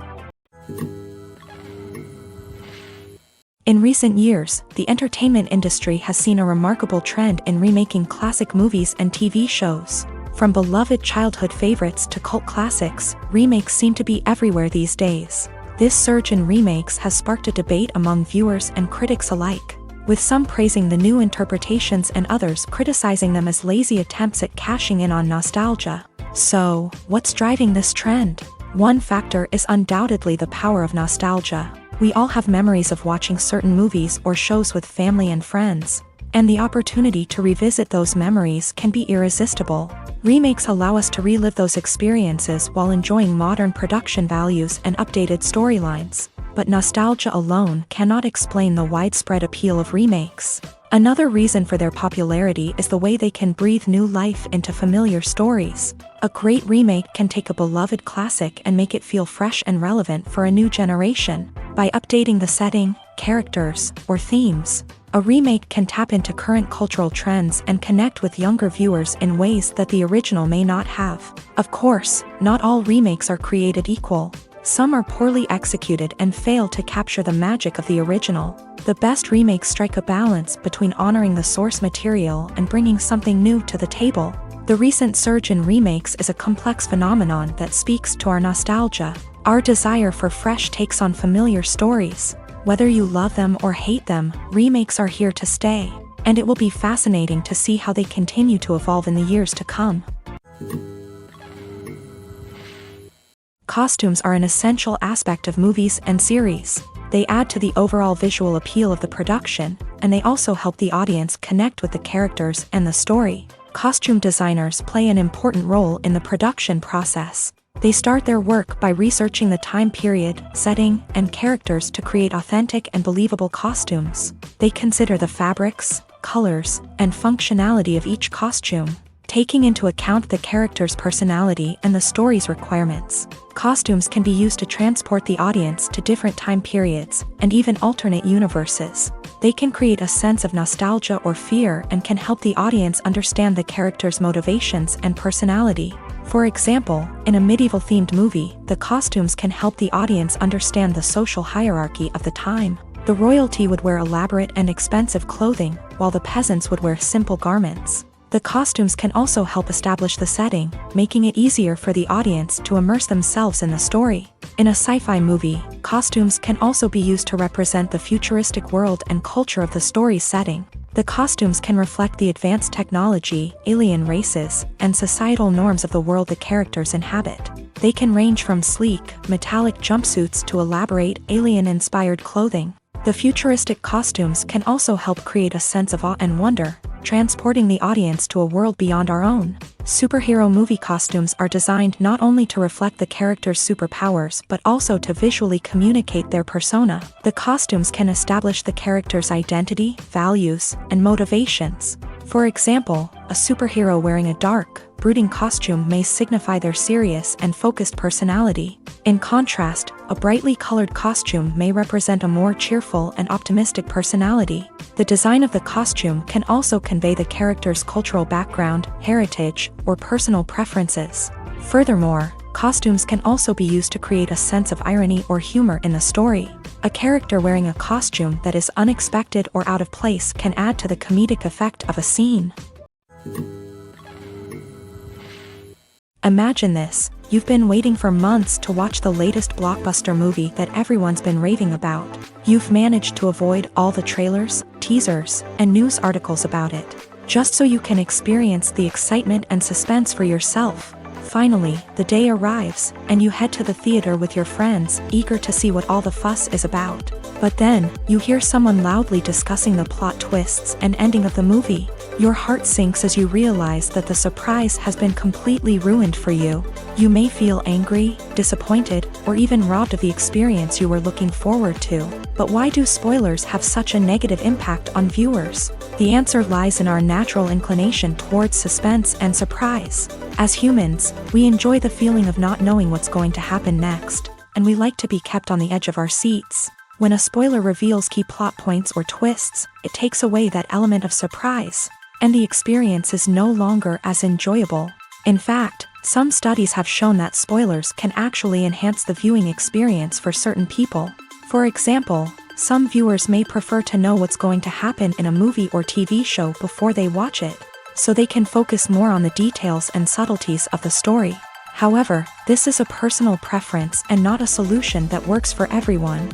In recent years, the entertainment industry has seen a remarkable trend in remaking classic movies and TV shows. From beloved childhood favorites to cult classics, remakes seem to be everywhere these days. This surge in remakes has sparked a debate among viewers and critics alike, with some praising the new interpretations and others criticizing them as lazy attempts at cashing in on nostalgia. So, what's driving this trend? One factor is undoubtedly the power of nostalgia. We all have memories of watching certain movies or shows with family and friends, and the opportunity to revisit those memories can be irresistible. Remakes allow us to relive those experiences while enjoying modern production values and updated storylines. But nostalgia alone cannot explain the widespread appeal of remakes. Another reason for their popularity is the way they can breathe new life into familiar stories. A great remake can take a beloved classic and make it feel fresh and relevant for a new generation. By updating the setting, characters, or themes, a remake can tap into current cultural trends and connect with younger viewers in ways that the original may not have. Of course, not all remakes are created equal. Some are poorly executed and fail to capture the magic of the original. The best remakes strike a balance between honoring the source material and bringing something new to the table. The recent surge in remakes is a complex phenomenon that speaks to our nostalgia, our desire for fresh takes on familiar stories. Whether you love them or hate them, remakes are here to stay, and it will be fascinating to see how they continue to evolve in the years to come. Costumes are an essential aspect of movies and series. They add to the overall visual appeal of the production, and they also help the audience connect with the characters and the story. Costume designers play an important role in the production process. They start their work by researching the time period, setting, and characters to create authentic and believable costumes. They consider the fabrics, colors, and functionality of each costume, taking into account the character's personality and the story's requirements. Costumes can be used to transport the audience to different time periods, and even alternate universes. They can create a sense of nostalgia or fear and can help the audience understand the character's motivations and personality. For example, in a medieval-themed movie, the costumes can help the audience understand the social hierarchy of the time. The royalty would wear elaborate and expensive clothing, while the peasants would wear simple garments. The costumes can also help establish the setting, making it easier for the audience to immerse themselves in the story. In a sci-fi movie, costumes can also be used to represent the futuristic world and culture of the story's setting. The costumes can reflect the advanced technology, alien races, and societal norms of the world the characters inhabit. They can range from sleek, metallic jumpsuits to elaborate, alien-inspired clothing. The futuristic costumes can also help create a sense of awe and wonder, transporting the audience to a world beyond our own. Superhero movie costumes are designed not only to reflect the character's superpowers but also to visually communicate their persona. The costumes can establish the character's identity, values, and motivations. For example, a superhero wearing a dark, brooding costume may signify their serious and focused personality. In contrast, a brightly colored costume may represent a more cheerful and optimistic personality. The design of the costume can also convey the character's cultural background, heritage, or personal preferences. Furthermore, costumes can also be used to create a sense of irony or humor in the story. A character wearing a costume that is unexpected or out of place can add to the comedic effect of a scene. Imagine this: you've been waiting for months to watch the latest blockbuster movie that everyone's been raving about. You've managed to avoid all the trailers, teasers, and news articles about it, just so you can experience the excitement and suspense for yourself. Finally, the day arrives, and you head to the theater with your friends, eager to see what all the fuss is about. But then, you hear someone loudly discussing the plot twists and ending of the movie. Your heart sinks as you realize that the surprise has been completely ruined for you. You may feel angry, disappointed, or even robbed of the experience you were looking forward to. But why do spoilers have such a negative impact on viewers? The answer lies in our natural inclination towards suspense and surprise. As humans, we enjoy the feeling of not knowing what's going to happen next, and we like to be kept on the edge of our seats. When a spoiler reveals key plot points or twists, it takes away that element of surprise, and the experience is no longer as enjoyable. In fact, some studies have shown that spoilers can actually enhance the viewing experience for certain people. For example, some viewers may prefer to know what's going to happen in a movie or TV show before they watch it, so they can focus more on the details and subtleties of the story. However, this is a personal preference and not a solution that works for everyone.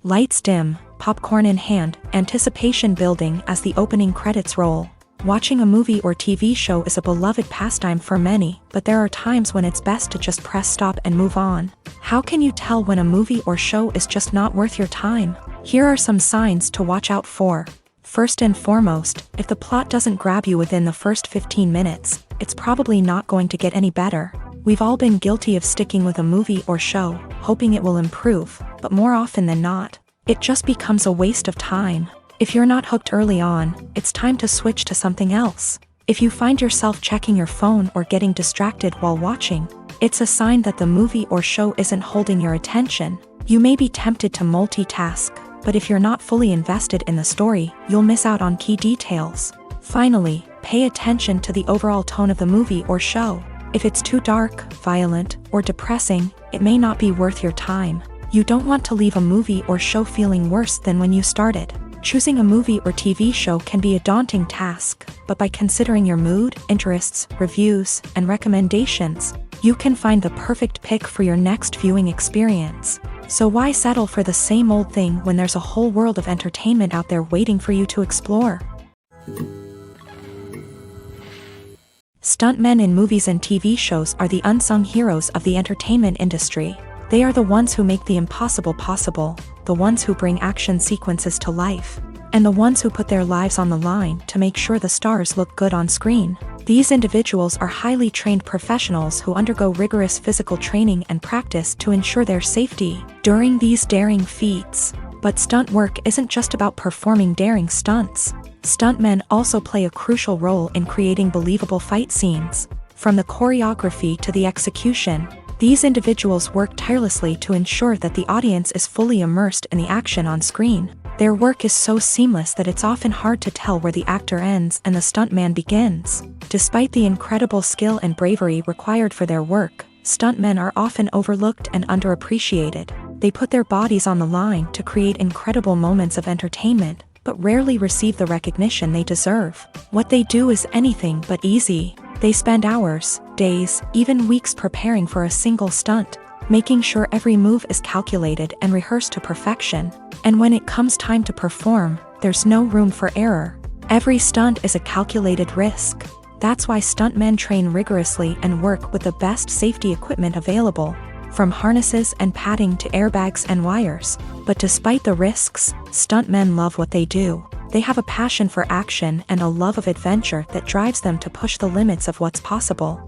Lights dim, popcorn in hand, anticipation building as the opening credits roll. Watching a movie or TV show is a beloved pastime for many, but there are times when it's best to just press stop and move on. How can you tell when a movie or show is just not worth your time? Here are some signs to watch out for. First and foremost, if the plot doesn't grab you within the first 15 minutes, it's probably not going to get any better. We've all been guilty of sticking with a movie or show, hoping it will improve, but more often than not, it just becomes a waste of time. If you're not hooked early on, it's time to switch to something else. If you find yourself checking your phone or getting distracted while watching, it's a sign that the movie or show isn't holding your attention. You may be tempted to multitask, but if you're not fully invested in the story, you'll miss out on key details. Finally, pay attention to the overall tone of the movie or show. If it's too dark, violent, or depressing, it may not be worth your time. You don't want to leave a movie or show feeling worse than when you started. Choosing a movie or TV show can be a daunting task, but by considering your mood, interests, reviews, and recommendations, you can find the perfect pick for your next viewing experience. So why settle for the same old thing when there's a whole world of entertainment out there waiting for you to explore? Stuntmen in movies and TV shows are the unsung heroes of the entertainment industry. They are the ones who make the impossible possible, the ones who bring action sequences to life, and the ones who put their lives on the line to make sure the stars look good on screen. These individuals are highly trained professionals who undergo rigorous physical training and practice to ensure their safety during these daring feats. But stunt work isn't just about performing daring stunts. Stuntmen also play a crucial role in creating believable fight scenes. From the choreography to the execution, these individuals work tirelessly to ensure that the audience is fully immersed in the action on screen. Their work is so seamless that it's often hard to tell where the actor ends and the stuntman begins. Despite the incredible skill and bravery required for their work, stuntmen are often overlooked and underappreciated. They put their bodies on the line to create incredible moments of entertainment, but rarely receive the recognition they deserve. What they do is anything but easy. They spend hours, days, even weeks preparing for a single stunt, making sure every move is calculated and rehearsed to perfection. And when it comes time to perform, there's no room for error. Every stunt is a calculated risk. That's why stuntmen train rigorously and work with the best safety equipment available, from harnesses and padding to airbags and wires. But despite the risks, stuntmen love what they do. They have a passion for action and a love of adventure that drives them to push the limits of what's possible.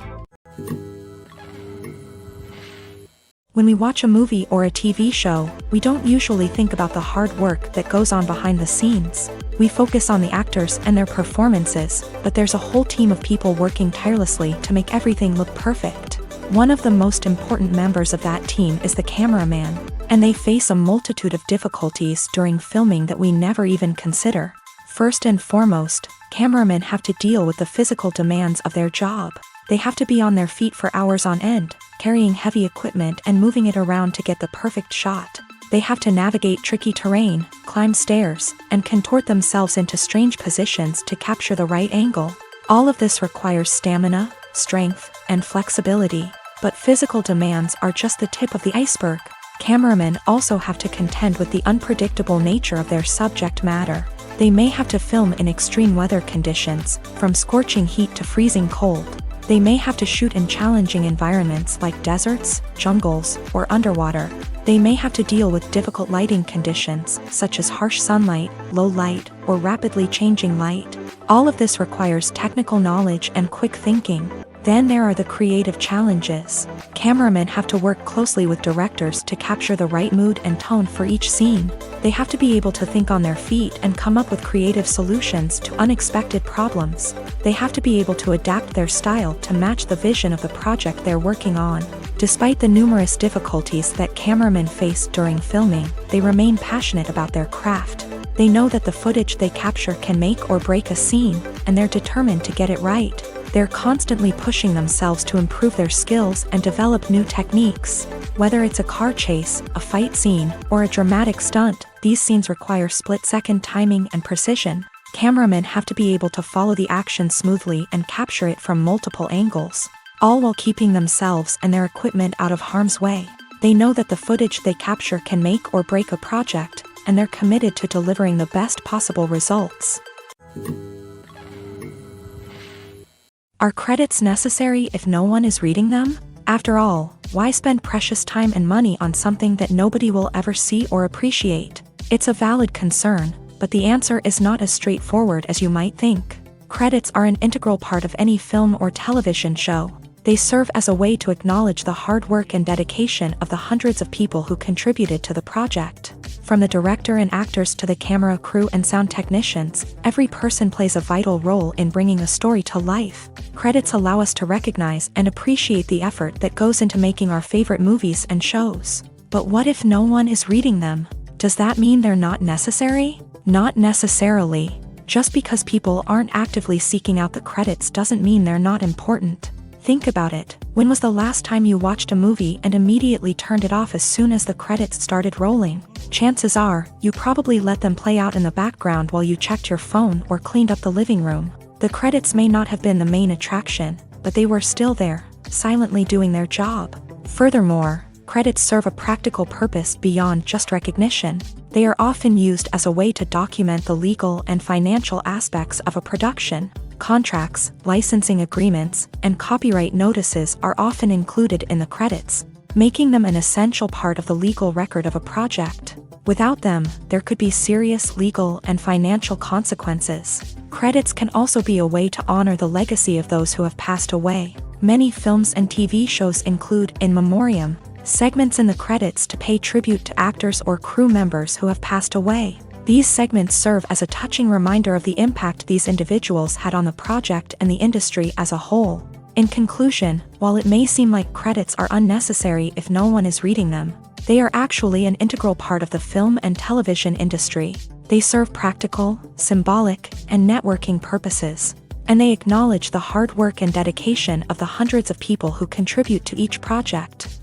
When we watch a movie or a TV show, we don't usually think about the hard work that goes on behind the scenes. We focus on the actors and their performances, but there's a whole team of people working tirelessly to make everything look perfect. One of the most important members of that team is the cameraman, and they face a multitude of difficulties during filming that we never even consider. First and foremost, cameramen have to deal with the physical demands of their job. They have to be on their feet for hours on end, carrying heavy equipment and moving it around to get the perfect shot. They have to navigate tricky terrain, climb stairs, and contort themselves into strange positions to capture the right angle. All of this requires stamina, strength, and flexibility. But physical demands are just the tip of the iceberg. Cameramen also have to contend with the unpredictable nature of their subject matter. They may have to film in extreme weather conditions, from scorching heat to freezing cold. They may have to shoot in challenging environments like deserts, jungles, or underwater. They may have to deal with difficult lighting conditions, such as harsh sunlight, low light, or rapidly changing light. All of this requires technical knowledge and quick thinking. Then there are the creative challenges. Cameramen have to work closely with directors to capture the right mood and tone for each scene. They have to be able to think on their feet and come up with creative solutions to unexpected problems. They have to be able to adapt their style to match the vision of the project they're working on. Despite the numerous difficulties that cameramen face during filming, they remain passionate about their craft. They know that the footage they capture can make or break a scene, and they're determined to get it right. They're constantly pushing themselves to improve their skills and develop new techniques. Whether it's a car chase, a fight scene, or a dramatic stunt, these scenes require split-second timing and precision. Cameramen have to be able to follow the action smoothly and capture it from multiple angles, all while keeping themselves and their equipment out of harm's way. They know that the footage they capture can make or break a project, and they're committed to delivering the best possible results. Are credits necessary if no one is reading them? After all, why spend precious time and money on something that nobody will ever see or appreciate? It's a valid concern, but the answer is not as straightforward as you might think. Credits are an integral part of any film or television show. They serve as a way to acknowledge the hard work and dedication of the hundreds of people who contributed to the project. From the director and actors to the camera crew and sound technicians, every person plays a vital role in bringing a story to life. Credits allow us to recognize and appreciate the effort that goes into making our favorite movies and shows. But what if no one is reading them? Does that mean they're not necessary? Not necessarily. Just because people aren't actively seeking out the credits doesn't mean they're not important. Think about it. When was the last time you watched a movie and immediately turned it off as soon as the credits started rolling? Chances are, you probably let them play out in the background while you checked your phone or cleaned up the living room. The credits may not have been the main attraction, but they were still there, silently doing their job. Furthermore, credits serve a practical purpose beyond just recognition. They are often used as a way to document the legal and financial aspects of a production. Contracts, licensing agreements, and copyright notices are often included in the credits, making them an essential part of the legal record of a project. Without them, there could be serious legal and financial consequences. Credits can also be a way to honor the legacy of those who have passed away. Many films and TV shows include in memoriam segments in the credits to pay tribute to actors or crew members who have passed away. These segments serve as a touching reminder of the impact these individuals had on the project and the industry as a whole. In conclusion, while it may seem like credits are unnecessary if no one is reading them, they are actually an integral part of the film and television industry. They serve practical, symbolic, and networking purposes, and they acknowledge the hard work and dedication of the hundreds of people who contribute to each project.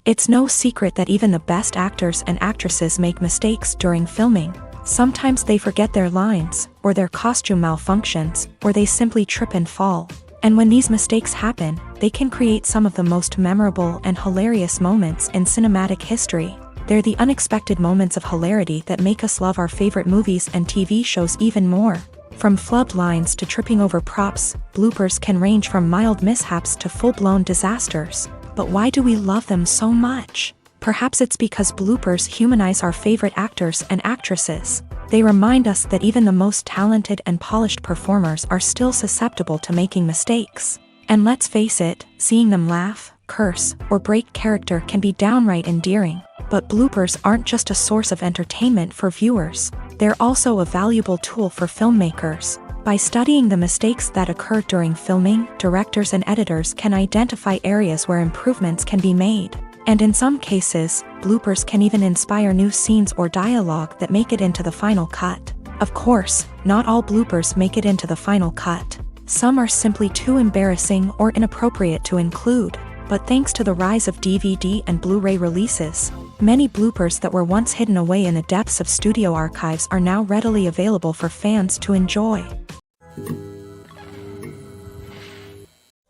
It's no secret that even the best actors and actresses make mistakes during filming. Sometimes they forget their lines, or their costume malfunctions, or they simply trip and fall. And when these mistakes happen, they can create some of the most memorable and hilarious moments in cinematic history. They're the unexpected moments of hilarity that make us love our favorite movies and TV shows even more. From flubbed lines to tripping over props, bloopers can range from mild mishaps to full-blown disasters. But why do we love them so much? Perhaps it's because bloopers humanize our favorite actors and actresses. They remind us that even the most talented and polished performers are still susceptible to making mistakes. And let's face it, seeing them laugh, curse, or break character can be downright endearing. But bloopers aren't just a source of entertainment for viewers. They're also a valuable tool for filmmakers. By studying the mistakes that occur during filming, directors and editors can identify areas where improvements can be made. And in some cases, bloopers can even inspire new scenes or dialogue that make it into the final cut. Of course, not all bloopers make it into the final cut. Some are simply too embarrassing or inappropriate to include. But thanks to the rise of DVD and Blu-ray releases, many bloopers that were once hidden away in the depths of studio archives are now readily available for fans to enjoy.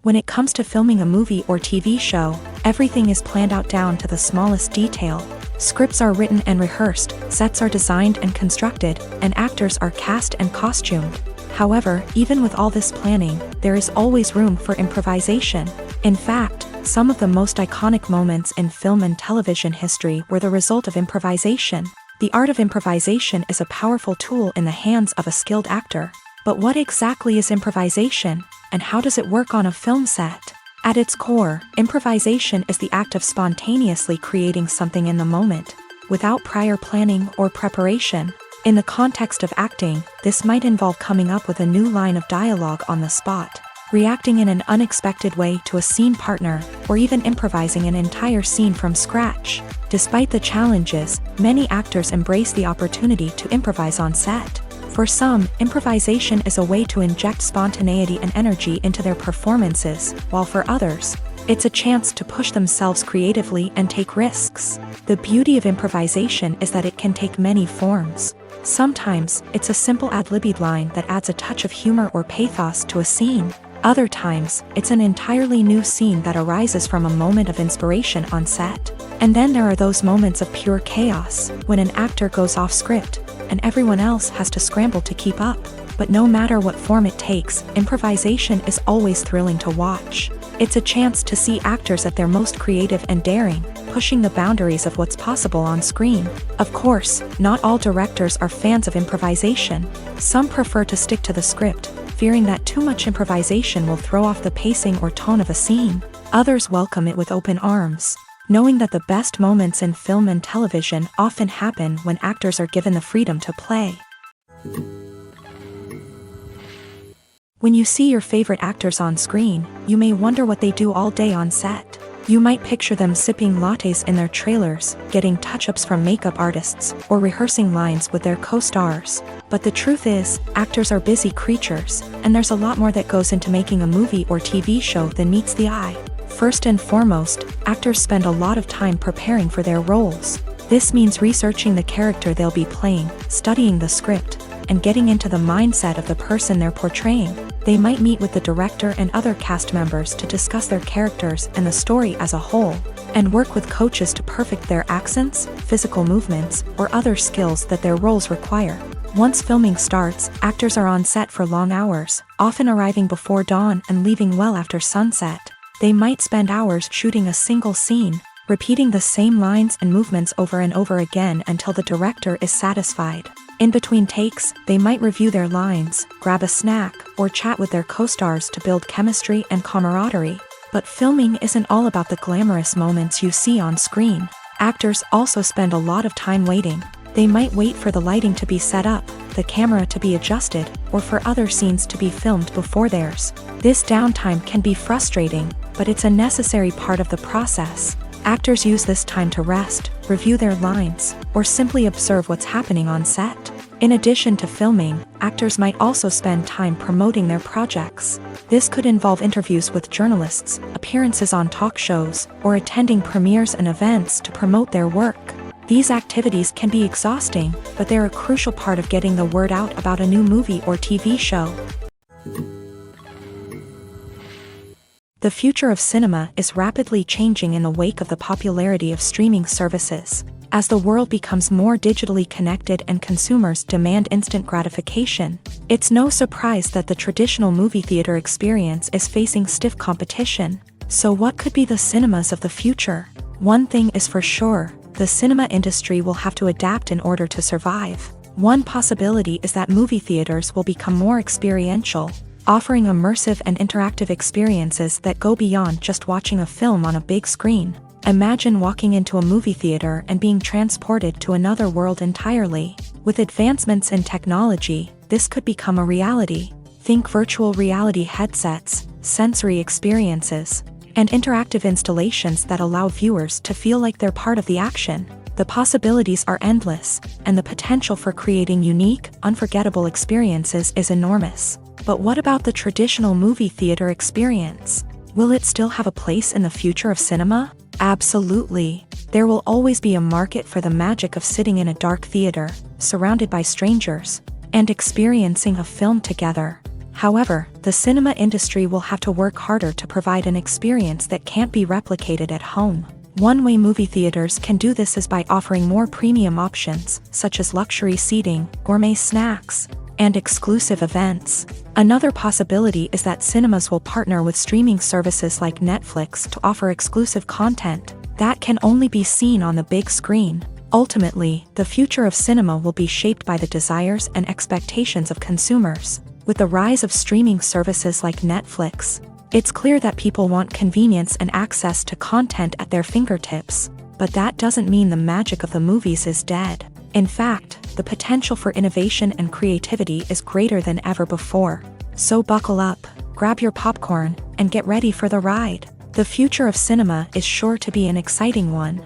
When it comes to filming a movie or TV show, everything is planned out down to the smallest detail. Scripts are written and rehearsed, sets are designed and constructed, and actors are cast and costumed. However, even with all this planning, there is always room for improvisation. In fact, some of the most iconic moments in film and television history were the result of improvisation. The art of improvisation is a powerful tool in the hands of a skilled actor. But what exactly is improvisation, and how does it work on a film set? At its core, improvisation is the act of spontaneously creating something in the moment, without prior planning or preparation. In the context of acting, this might involve coming up with a new line of dialogue on the spot, reacting in an unexpected way to a scene partner, or even improvising an entire scene from scratch. Despite the challenges, many actors embrace the opportunity to improvise on set. For some, improvisation is a way to inject spontaneity and energy into their performances, while for others, it's a chance to push themselves creatively and take risks. The beauty of improvisation is that it can take many forms. Sometimes, it's a simple ad-libbed line that adds a touch of humor or pathos to a scene. Other times, it's an entirely new scene that arises from a moment of inspiration on set. And then there are those moments of pure chaos, when an actor goes off script, and everyone else has to scramble to keep up. But no matter what form it takes, improvisation is always thrilling to watch. It's a chance to see actors at their most creative and daring, pushing the boundaries of what's possible on screen. Of course, not all directors are fans of improvisation. Some prefer to stick to the script, fearing that too much improvisation will throw off the pacing or tone of a scene. Others welcome it with open arms, knowing that the best moments in film and television often happen when actors are given the freedom to play. When you see your favorite actors on screen, you may wonder what they do all day on set. You might picture them sipping lattes in their trailers, getting touch-ups from makeup artists, or rehearsing lines with their co-stars. But the truth is, actors are busy creatures, and there's a lot more that goes into making a movie or TV show than meets the eye. First and foremost, actors spend a lot of time preparing for their roles. This means researching the character they'll be playing, studying the script, and getting into the mindset of the person they're portraying. They might meet with the director and other cast members to discuss their characters and the story as a whole, and work with coaches to perfect their accents, physical movements, or other skills that their roles require. Once filming starts, actors are on set for long hours, often arriving before dawn and leaving well after sunset. They might spend hours shooting a single scene, repeating the same lines and movements over and over again until the director is satisfied. In between takes, they might review their lines, grab a snack, or chat with their co-stars to build chemistry and camaraderie. But filming isn't all about the glamorous moments you see on screen. Actors also spend a lot of time waiting. They might wait for the lighting to be set up, the camera to be adjusted, or for other scenes to be filmed before theirs. This downtime can be frustrating, but it's a necessary part of the process. Actors use this time to rest, review their lines, or simply observe what's happening on set. In addition to filming, actors might also spend time promoting their projects. This could involve interviews with journalists, appearances on talk shows, or attending premieres and events to promote their work. These activities can be exhausting, but they're a crucial part of getting the word out about a new movie or TV show. The future of cinema is rapidly changing in the wake of the popularity of streaming services. As the world becomes more digitally connected and consumers demand instant gratification, it's no surprise that the traditional movie theater experience is facing stiff competition. So what could be the cinemas of the future? One thing is for sure, the cinema industry will have to adapt in order to survive. One possibility is that movie theaters will become more experiential, offering immersive and interactive experiences that go beyond just watching a film on a big screen. Imagine walking into a movie theater and being transported to another world entirely. With advancements in technology, this could become a reality. Think virtual reality headsets, sensory experiences, and interactive installations that allow viewers to feel like they're part of the action. The possibilities are endless, and the potential for creating unique, unforgettable experiences is enormous. But what about the traditional movie theater experience? Will it still have a place in the future of cinema? Absolutely. There will always be a market for the magic of sitting in a dark theater, surrounded by strangers, and experiencing a film together. However, the cinema industry will have to work harder to provide an experience that can't be replicated at home. One way movie theaters can do this is by offering more premium options, such as luxury seating, gourmet snacks, and exclusive events. Another possibility is that cinemas will partner with streaming services like Netflix to offer exclusive content that can only be seen on the big screen. Ultimately, the future of cinema will be shaped by the desires and expectations of consumers. With the rise of streaming services like Netflix, it's clear that people want convenience and access to content at their fingertips. But that doesn't mean the magic of the movies is dead. In fact, the potential for innovation and creativity is greater than ever before. So buckle up, grab your popcorn, and get ready for the ride. The future of cinema is sure to be an exciting one.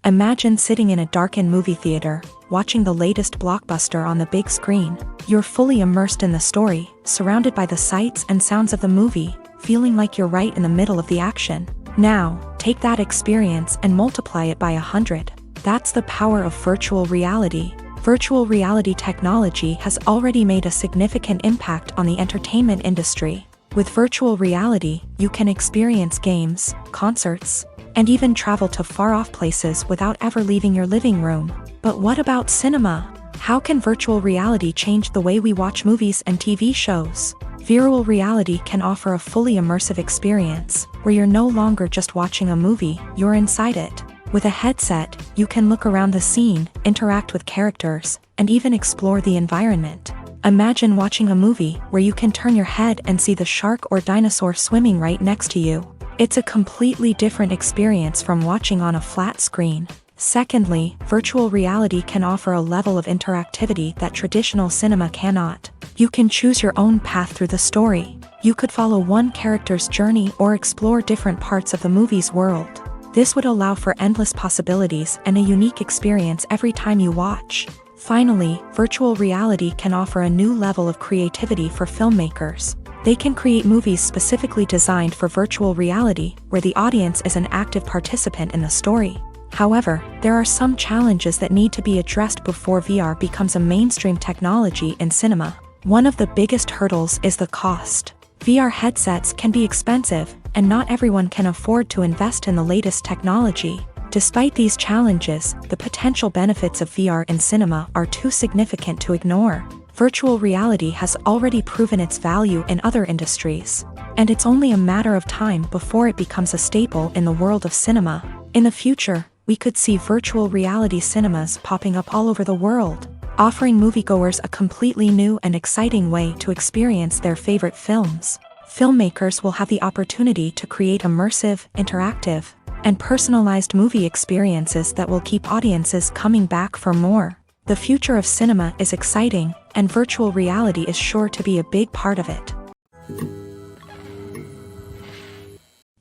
Imagine sitting in a darkened movie theater, watching the latest blockbuster on the big screen. You're fully immersed in the story, surrounded by the sights and sounds of the movie, feeling like you're right in the middle of the action. Now, take that experience and multiply it by 100. That's the power of virtual reality. Virtual reality technology has already made a significant impact on the entertainment industry. With virtual reality, you can experience games, concerts, and even travel to far-off places without ever leaving your living room. But what about cinema? How can virtual reality change the way we watch movies and TV shows? Virtual reality can offer a fully immersive experience, where you're no longer just watching a movie, you're inside it. With a headset, you can look around the scene, interact with characters, and even explore the environment. Imagine watching a movie where you can turn your head and see the shark or dinosaur swimming right next to you. It's a completely different experience from watching on a flat screen. Secondly, virtual reality can offer a level of interactivity that traditional cinema cannot. You can choose your own path through the story. You could follow one character's journey or explore different parts of the movie's world. This would allow for endless possibilities and a unique experience every time you watch. Finally, virtual reality can offer a new level of creativity for filmmakers. They can create movies specifically designed for virtual reality, where the audience is an active participant in the story. However, there are some challenges that need to be addressed before VR becomes a mainstream technology in cinema. One of the biggest hurdles is the cost. VR headsets can be expensive, and not everyone can afford to invest in the latest technology. Despite these challenges, the potential benefits of VR in cinema are too significant to ignore. Virtual reality has already proven its value in other industries, and it's only a matter of time before it becomes a staple in the world of cinema. In the future, we could see virtual reality cinemas popping up all over the world, offering moviegoers a completely new and exciting way to experience their favorite films. Filmmakers will have the opportunity to create immersive, interactive, and personalized movie experiences that will keep audiences coming back for more. The future of cinema is exciting, and virtual reality is sure to be a big part of it.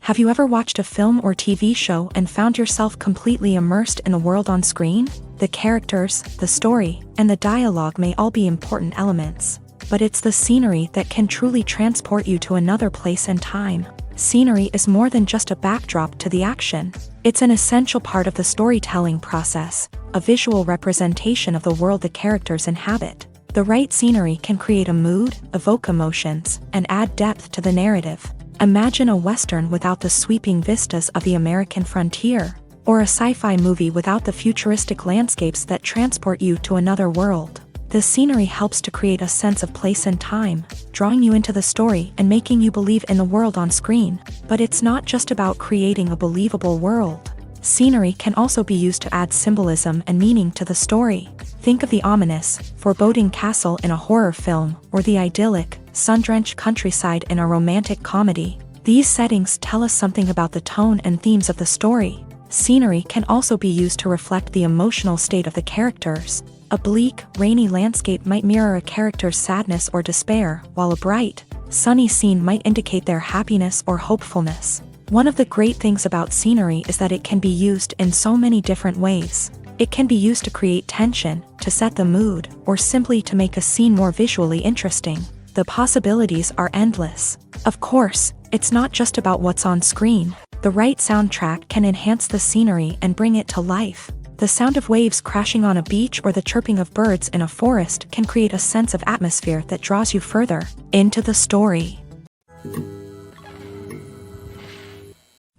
Have you ever watched a film or TV show and found yourself completely immersed in the world on screen? The characters, the story, and the dialogue may all be important elements, but it's the scenery that can truly transport you to another place and time. Scenery is more than just a backdrop to the action. It's an essential part of the storytelling process, a visual representation of the world the characters inhabit. The right scenery can create a mood, evoke emotions, and add depth to the narrative. Imagine a Western without the sweeping vistas of the American frontier, or a sci-fi movie without the futuristic landscapes that transport you to another world. The scenery helps to create a sense of place and time, drawing you into the story and making you believe in the world on screen. But it's not just about creating a believable world. Scenery can also be used to add symbolism and meaning to the story. Think of the ominous, foreboding castle in a horror film, or the idyllic, sun-drenched countryside in a romantic comedy. These settings tell us something about the tone and themes of the story. Scenery can also be used to reflect the emotional state of the characters. A bleak, rainy landscape might mirror a character's sadness or despair, while a bright, sunny scene might indicate their happiness or hopefulness. One of the great things about scenery is that it can be used in so many different ways. It can be used to create tension, to set the mood, or simply to make a scene more visually interesting. The possibilities are endless. Of course, it's not just about what's on screen. The right soundtrack can enhance the scenery and bring it to life. The sound of waves crashing on a beach or the chirping of birds in a forest can create a sense of atmosphere that draws you further into the story.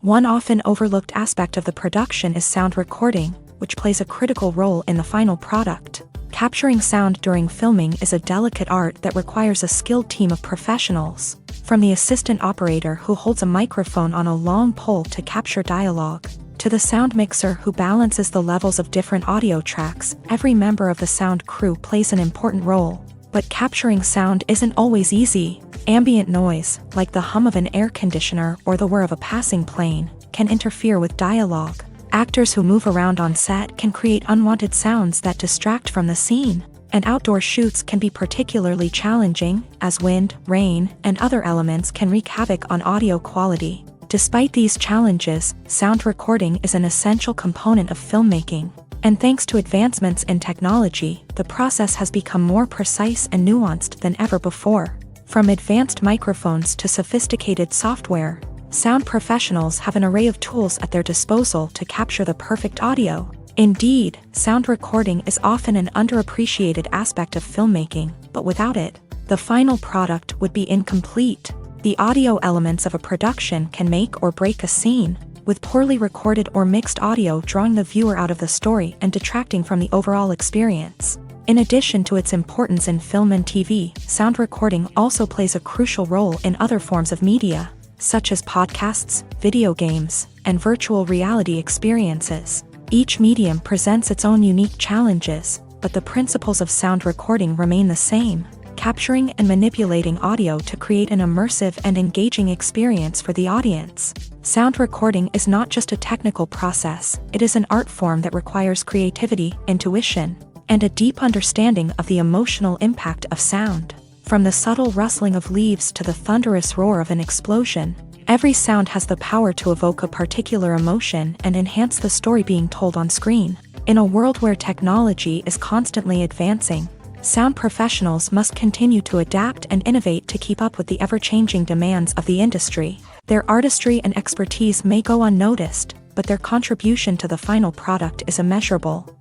One often overlooked aspect of the production is sound recording, which plays a critical role in the final product. Capturing sound during filming is a delicate art that requires a skilled team of professionals. From the assistant operator who holds a microphone on a long pole to capture dialogue, to the sound mixer who balances the levels of different audio tracks, every member of the sound crew plays an important role. But capturing sound isn't always easy. Ambient noise, like the hum of an air conditioner or the whir of a passing plane, can interfere with dialogue. Actors who move around on set can create unwanted sounds that distract from the scene. And outdoor shoots can be particularly challenging, as wind, rain, and other elements can wreak havoc on audio quality. Despite these challenges, sound recording is an essential component of filmmaking. And thanks to advancements in technology, the process has become more precise and nuanced than ever before. From advanced microphones to sophisticated software, sound professionals have an array of tools at their disposal to capture the perfect audio. Indeed, sound recording is often an underappreciated aspect of filmmaking, but without it, the final product would be incomplete. The audio elements of a production can make or break a scene, with poorly recorded or mixed audio drawing the viewer out of the story and detracting from the overall experience. In addition to its importance in film and TV, sound recording also plays a crucial role in other forms of media, such as podcasts, video games, and virtual reality experiences. Each medium presents its own unique challenges, but the principles of sound recording remain the same, capturing and manipulating audio to create an immersive and engaging experience for the audience. Sound recording is not just a technical process, it is an art form that requires creativity, intuition, and a deep understanding of the emotional impact of sound. From the subtle rustling of leaves to the thunderous roar of an explosion, every sound has the power to evoke a particular emotion and enhance the story being told on screen. In a world where technology is constantly advancing, sound professionals must continue to adapt and innovate to keep up with the ever-changing demands of the industry. Their artistry and expertise may go unnoticed, but their contribution to the final product is immeasurable.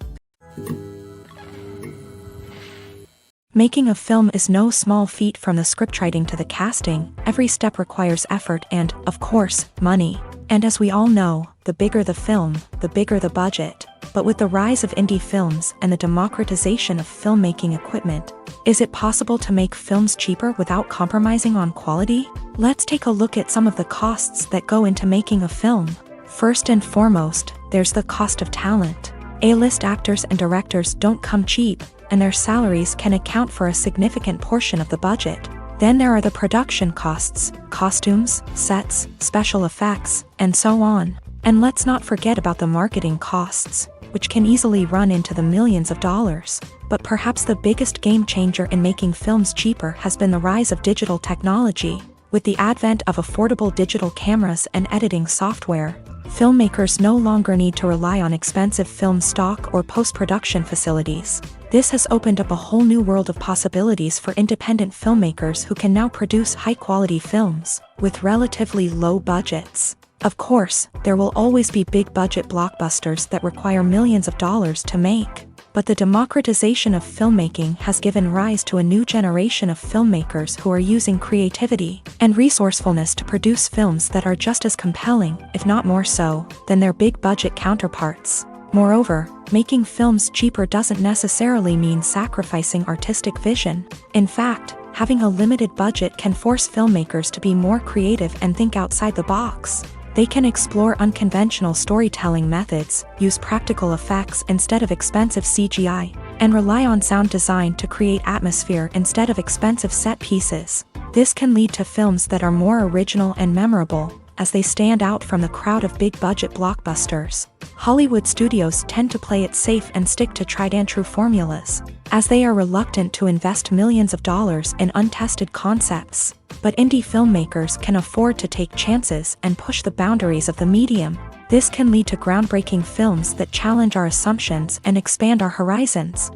Making a film is no small feat. From the scriptwriting to the casting, every step requires effort and, of course, money. And as we all know, the bigger the film, the bigger the budget. But with the rise of indie films and the democratization of filmmaking equipment, is it possible to make films cheaper without compromising on quality? Let's take a look at some of the costs that go into making a film. First and foremost, there's the cost of talent. A-list actors and directors don't come cheap, and their salaries can account for a significant portion of the budget. Then there are the production costs, costumes, sets, special effects, and so on. And let's not forget about the marketing costs, which can easily run into the millions of dollars. But perhaps the biggest game changer in making films cheaper has been the rise of digital technology. With the advent of affordable digital cameras and editing software, filmmakers no longer need to rely on expensive film stock or post-production facilities. This has opened up a whole new world of possibilities for independent filmmakers who can now produce high-quality films with relatively low budgets. Of course, there will always be big-budget blockbusters that require millions of dollars to make. But the democratization of filmmaking has given rise to a new generation of filmmakers who are using creativity and resourcefulness to produce films that are just as compelling, if not more so, than their big-budget counterparts. Moreover, making films cheaper doesn't necessarily mean sacrificing artistic vision. In fact, having a limited budget can force filmmakers to be more creative and think outside the box. They can explore unconventional storytelling methods, use practical effects instead of expensive CGI, and rely on sound design to create atmosphere instead of expensive set pieces. This can lead to films that are more original and memorable, as they stand out from the crowd of big-budget blockbusters. Hollywood studios tend to play it safe and stick to tried-and-true formulas, as they are reluctant to invest millions of dollars in untested concepts. But indie filmmakers can afford to take chances and push the boundaries of the medium. This can lead to groundbreaking films that challenge our assumptions and expand our horizons.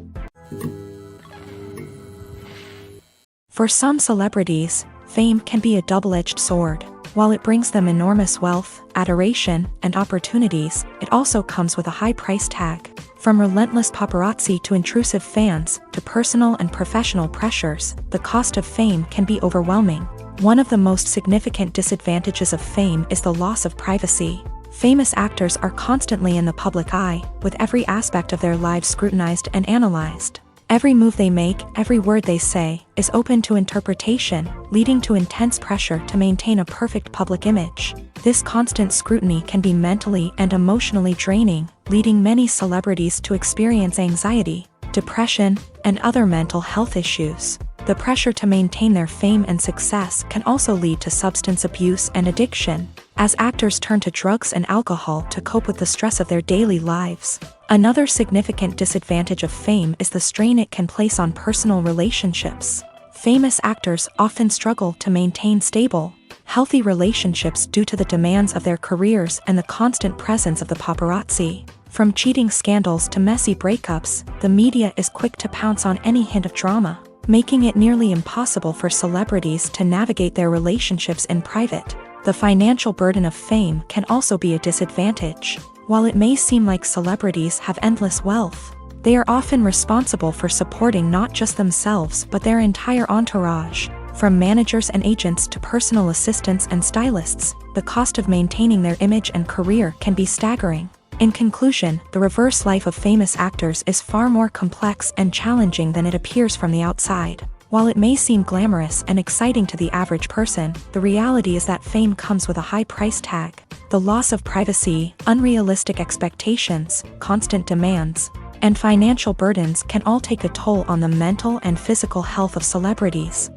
For some celebrities, fame can be a double-edged sword. While it brings them enormous wealth, adoration, and opportunities, it also comes with a high price tag. From relentless paparazzi to intrusive fans, to personal and professional pressures, the cost of fame can be overwhelming. One of the most significant disadvantages of fame is the loss of privacy. Famous actors are constantly in the public eye, with every aspect of their lives scrutinized and analyzed. Every move they make, every word they say, is open to interpretation, leading to intense pressure to maintain a perfect public image. This constant scrutiny can be mentally and emotionally draining, leading many celebrities to experience anxiety, depression, and other mental health issues. The pressure to maintain their fame and success can also lead to substance abuse and addiction, as actors turn to drugs and alcohol to cope with the stress of their daily lives. Another significant disadvantage of fame is the strain it can place on personal relationships. Famous actors often struggle to maintain stable, healthy relationships due to the demands of their careers and the constant presence of the paparazzi. From cheating scandals to messy breakups, the media is quick to pounce on any hint of drama, making it nearly impossible for celebrities to navigate their relationships in private. The financial burden of fame can also be a disadvantage. While it may seem like celebrities have endless wealth, they are often responsible for supporting not just themselves but their entire entourage. From managers and agents to personal assistants and stylists, the cost of maintaining their image and career can be staggering. In conclusion, the reverse life of famous actors is far more complex and challenging than it appears from the outside. While it may seem glamorous and exciting to the average person, the reality is that fame comes with a high price tag. The loss of privacy, unrealistic expectations, constant demands, and financial burdens can all take a toll on the mental and physical health of celebrities.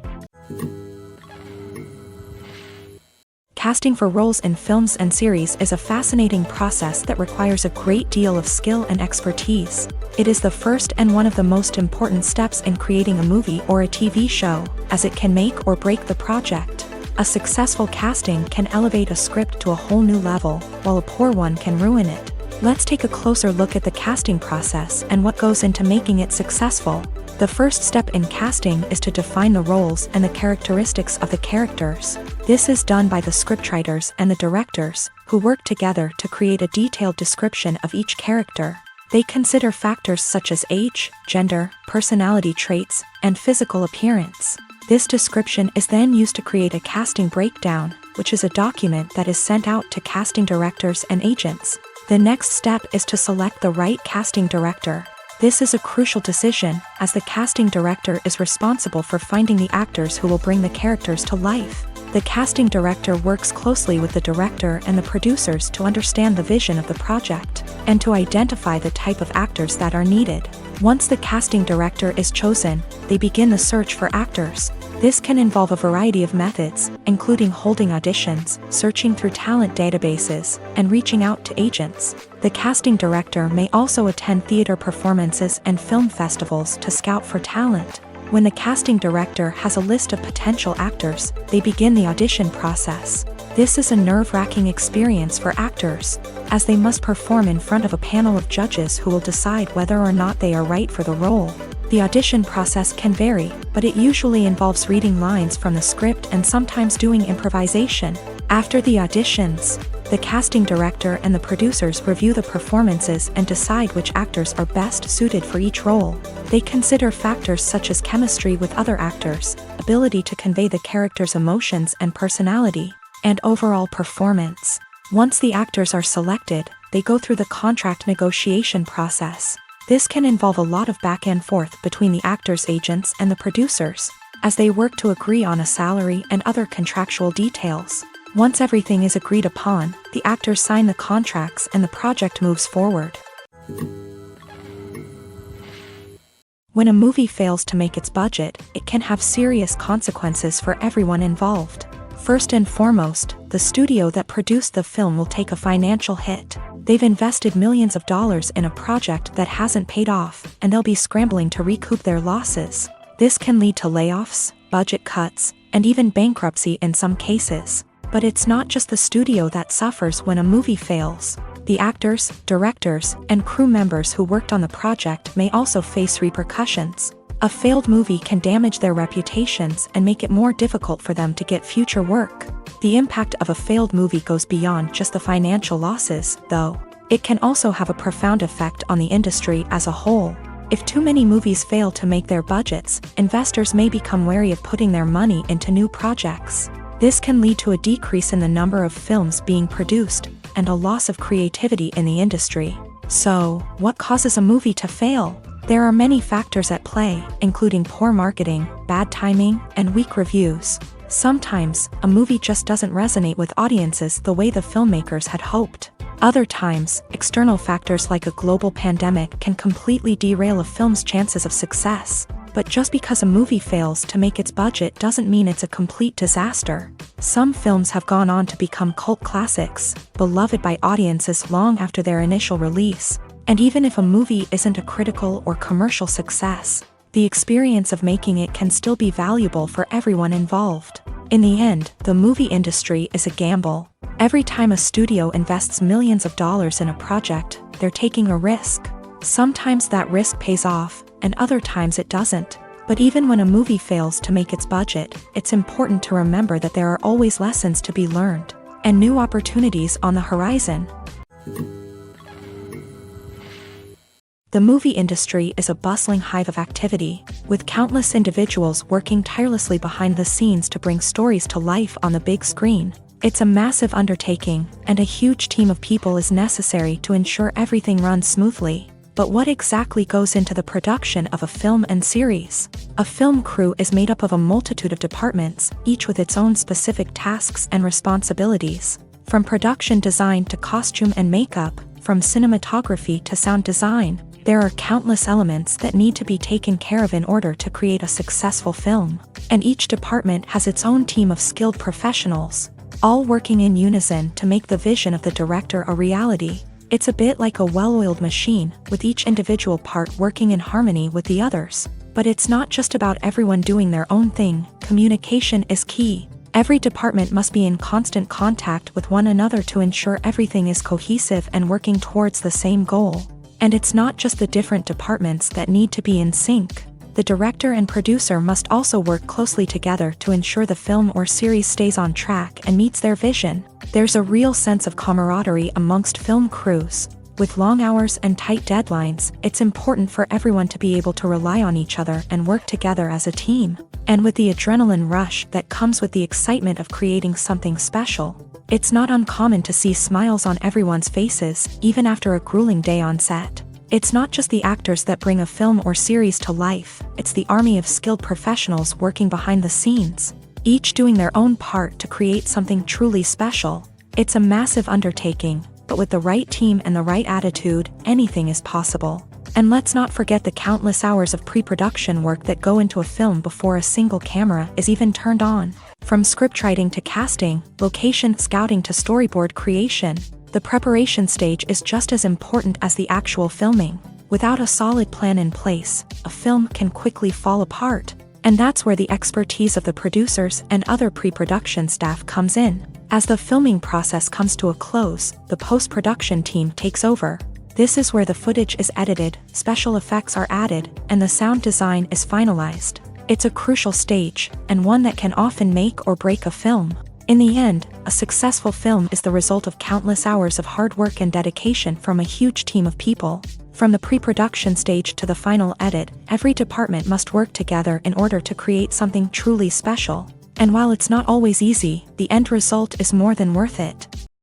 Casting for roles in films and series is a fascinating process that requires a great deal of skill and expertise. It is the first and one of the most important steps in creating a movie or a TV show, as it can make or break the project. A successful casting can elevate a script to a whole new level, while a poor one can ruin it. Let's take a closer look at the casting process and what goes into making it successful. The first step in casting is to define the roles and the characteristics of the characters. This is done by the scriptwriters and the directors, who work together to create a detailed description of each character. They consider factors such as age, gender, personality traits, and physical appearance. This description is then used to create a casting breakdown, which is a document that is sent out to casting directors and agents. The next step is to select the right casting director. This is a crucial decision, as the casting director is responsible for finding the actors who will bring the characters to life. The casting director works closely with the director and the producers to understand the vision of the project, and to identify the type of actors that are needed. Once the casting director is chosen, they begin the search for actors. This can involve a variety of methods, including holding auditions, searching through talent databases, and reaching out to agents. The casting director may also attend theater performances and film festivals to scout for talent. When the casting director has a list of potential actors, they begin the audition process. This is a nerve-wracking experience for actors, as they must perform in front of a panel of judges who will decide whether or not they are right for the role. The audition process can vary, but it usually involves reading lines from the script and sometimes doing improvisation. After the auditions, the casting director and the producers review the performances and decide which actors are best suited for each role. They consider factors such as chemistry with other actors, ability to convey the character's emotions and personality, and overall performance. Once the actors are selected, they go through the contract negotiation process. This can involve a lot of back and forth between the actors' agents and the producers, as they work to agree on a salary and other contractual details. Once everything is agreed upon, the actors sign the contracts and the project moves forward. When a movie fails to make its budget, it can have serious consequences for everyone involved. First and foremost, the studio that produced the film will take a financial hit. They've invested millions of dollars in a project that hasn't paid off, and they'll be scrambling to recoup their losses. This can lead to layoffs, budget cuts, and even bankruptcy in some cases. But it's not just the studio that suffers when a movie fails. The actors, directors, and crew members who worked on the project may also face repercussions. A failed movie can damage their reputations and make it more difficult for them to get future work. The impact of a failed movie goes beyond just the financial losses, though. It can also have a profound effect on the industry as a whole. If too many movies fail to make their budgets, investors may become wary of putting their money into new projects. This can lead to a decrease in the number of films being produced, and a loss of creativity in the industry. So, what causes a movie to fail? There are many factors at play, including poor marketing, bad timing, and weak reviews. Sometimes, a movie just doesn't resonate with audiences the way the filmmakers had hoped. Other times, external factors like a global pandemic can completely derail a film's chances of success. But just because a movie fails to make its budget doesn't mean it's a complete disaster. Some films have gone on to become cult classics, beloved by audiences long after their initial release. And even if a movie isn't a critical or commercial success, the experience of making it can still be valuable for everyone involved. In the end, the movie industry is a gamble. Every time a studio invests millions of dollars in a project, they're taking a risk. Sometimes that risk pays off, and other times it doesn't. But even when a movie fails to make its budget, it's important to remember that there are always lessons to be learned, and new opportunities on the horizon. The movie industry is a bustling hive of activity, with countless individuals working tirelessly behind the scenes to bring stories to life on the big screen. It's a massive undertaking, and a huge team of people is necessary to ensure everything runs smoothly. But what exactly goes into the production of a film and series? A film crew is made up of a multitude of departments, each with its own specific tasks and responsibilities. From production design to costume and makeup, from cinematography to sound design, there are countless elements that need to be taken care of in order to create a successful film. And each department has its own team of skilled professionals, all working in unison to make the vision of the director a reality. It's a bit like a well-oiled machine, with each individual part working in harmony with the others. But it's not just about everyone doing their own thing. Communication is key. Every department must be in constant contact with one another to ensure everything is cohesive and working towards the same goal. And it's not just the different departments that need to be in sync. The director and producer must also work closely together to ensure the film or series stays on track and meets their vision. There's a real sense of camaraderie amongst film crews. With long hours and tight deadlines, it's important for everyone to be able to rely on each other and work together as a team. And with the adrenaline rush that comes with the excitement of creating something special, it's not uncommon to see smiles on everyone's faces, even after a grueling day on set. It's not just the actors that bring a film or series to life, it's the army of skilled professionals working behind the scenes, each doing their own part to create something truly special. It's a massive undertaking, but with the right team and the right attitude, anything is possible. And let's not forget the countless hours of pre-production work that go into a film before a single camera is even turned on. From scriptwriting to casting, location scouting to storyboard creation, the preparation stage is just as important as the actual filming. Without a solid plan in place, a film can quickly fall apart. And that's where the expertise of the producers and other pre-production staff comes in. As the filming process comes to a close, the post-production team takes over. This is where the footage is edited, special effects are added, and the sound design is finalized. It's a crucial stage, and one that can often make or break a film. In the end, a successful film is the result of countless hours of hard work and dedication from a huge team of people. From the pre-production stage to the final edit, every department must work together in order to create something truly special. And while it's not always easy, the end result is more than worth it.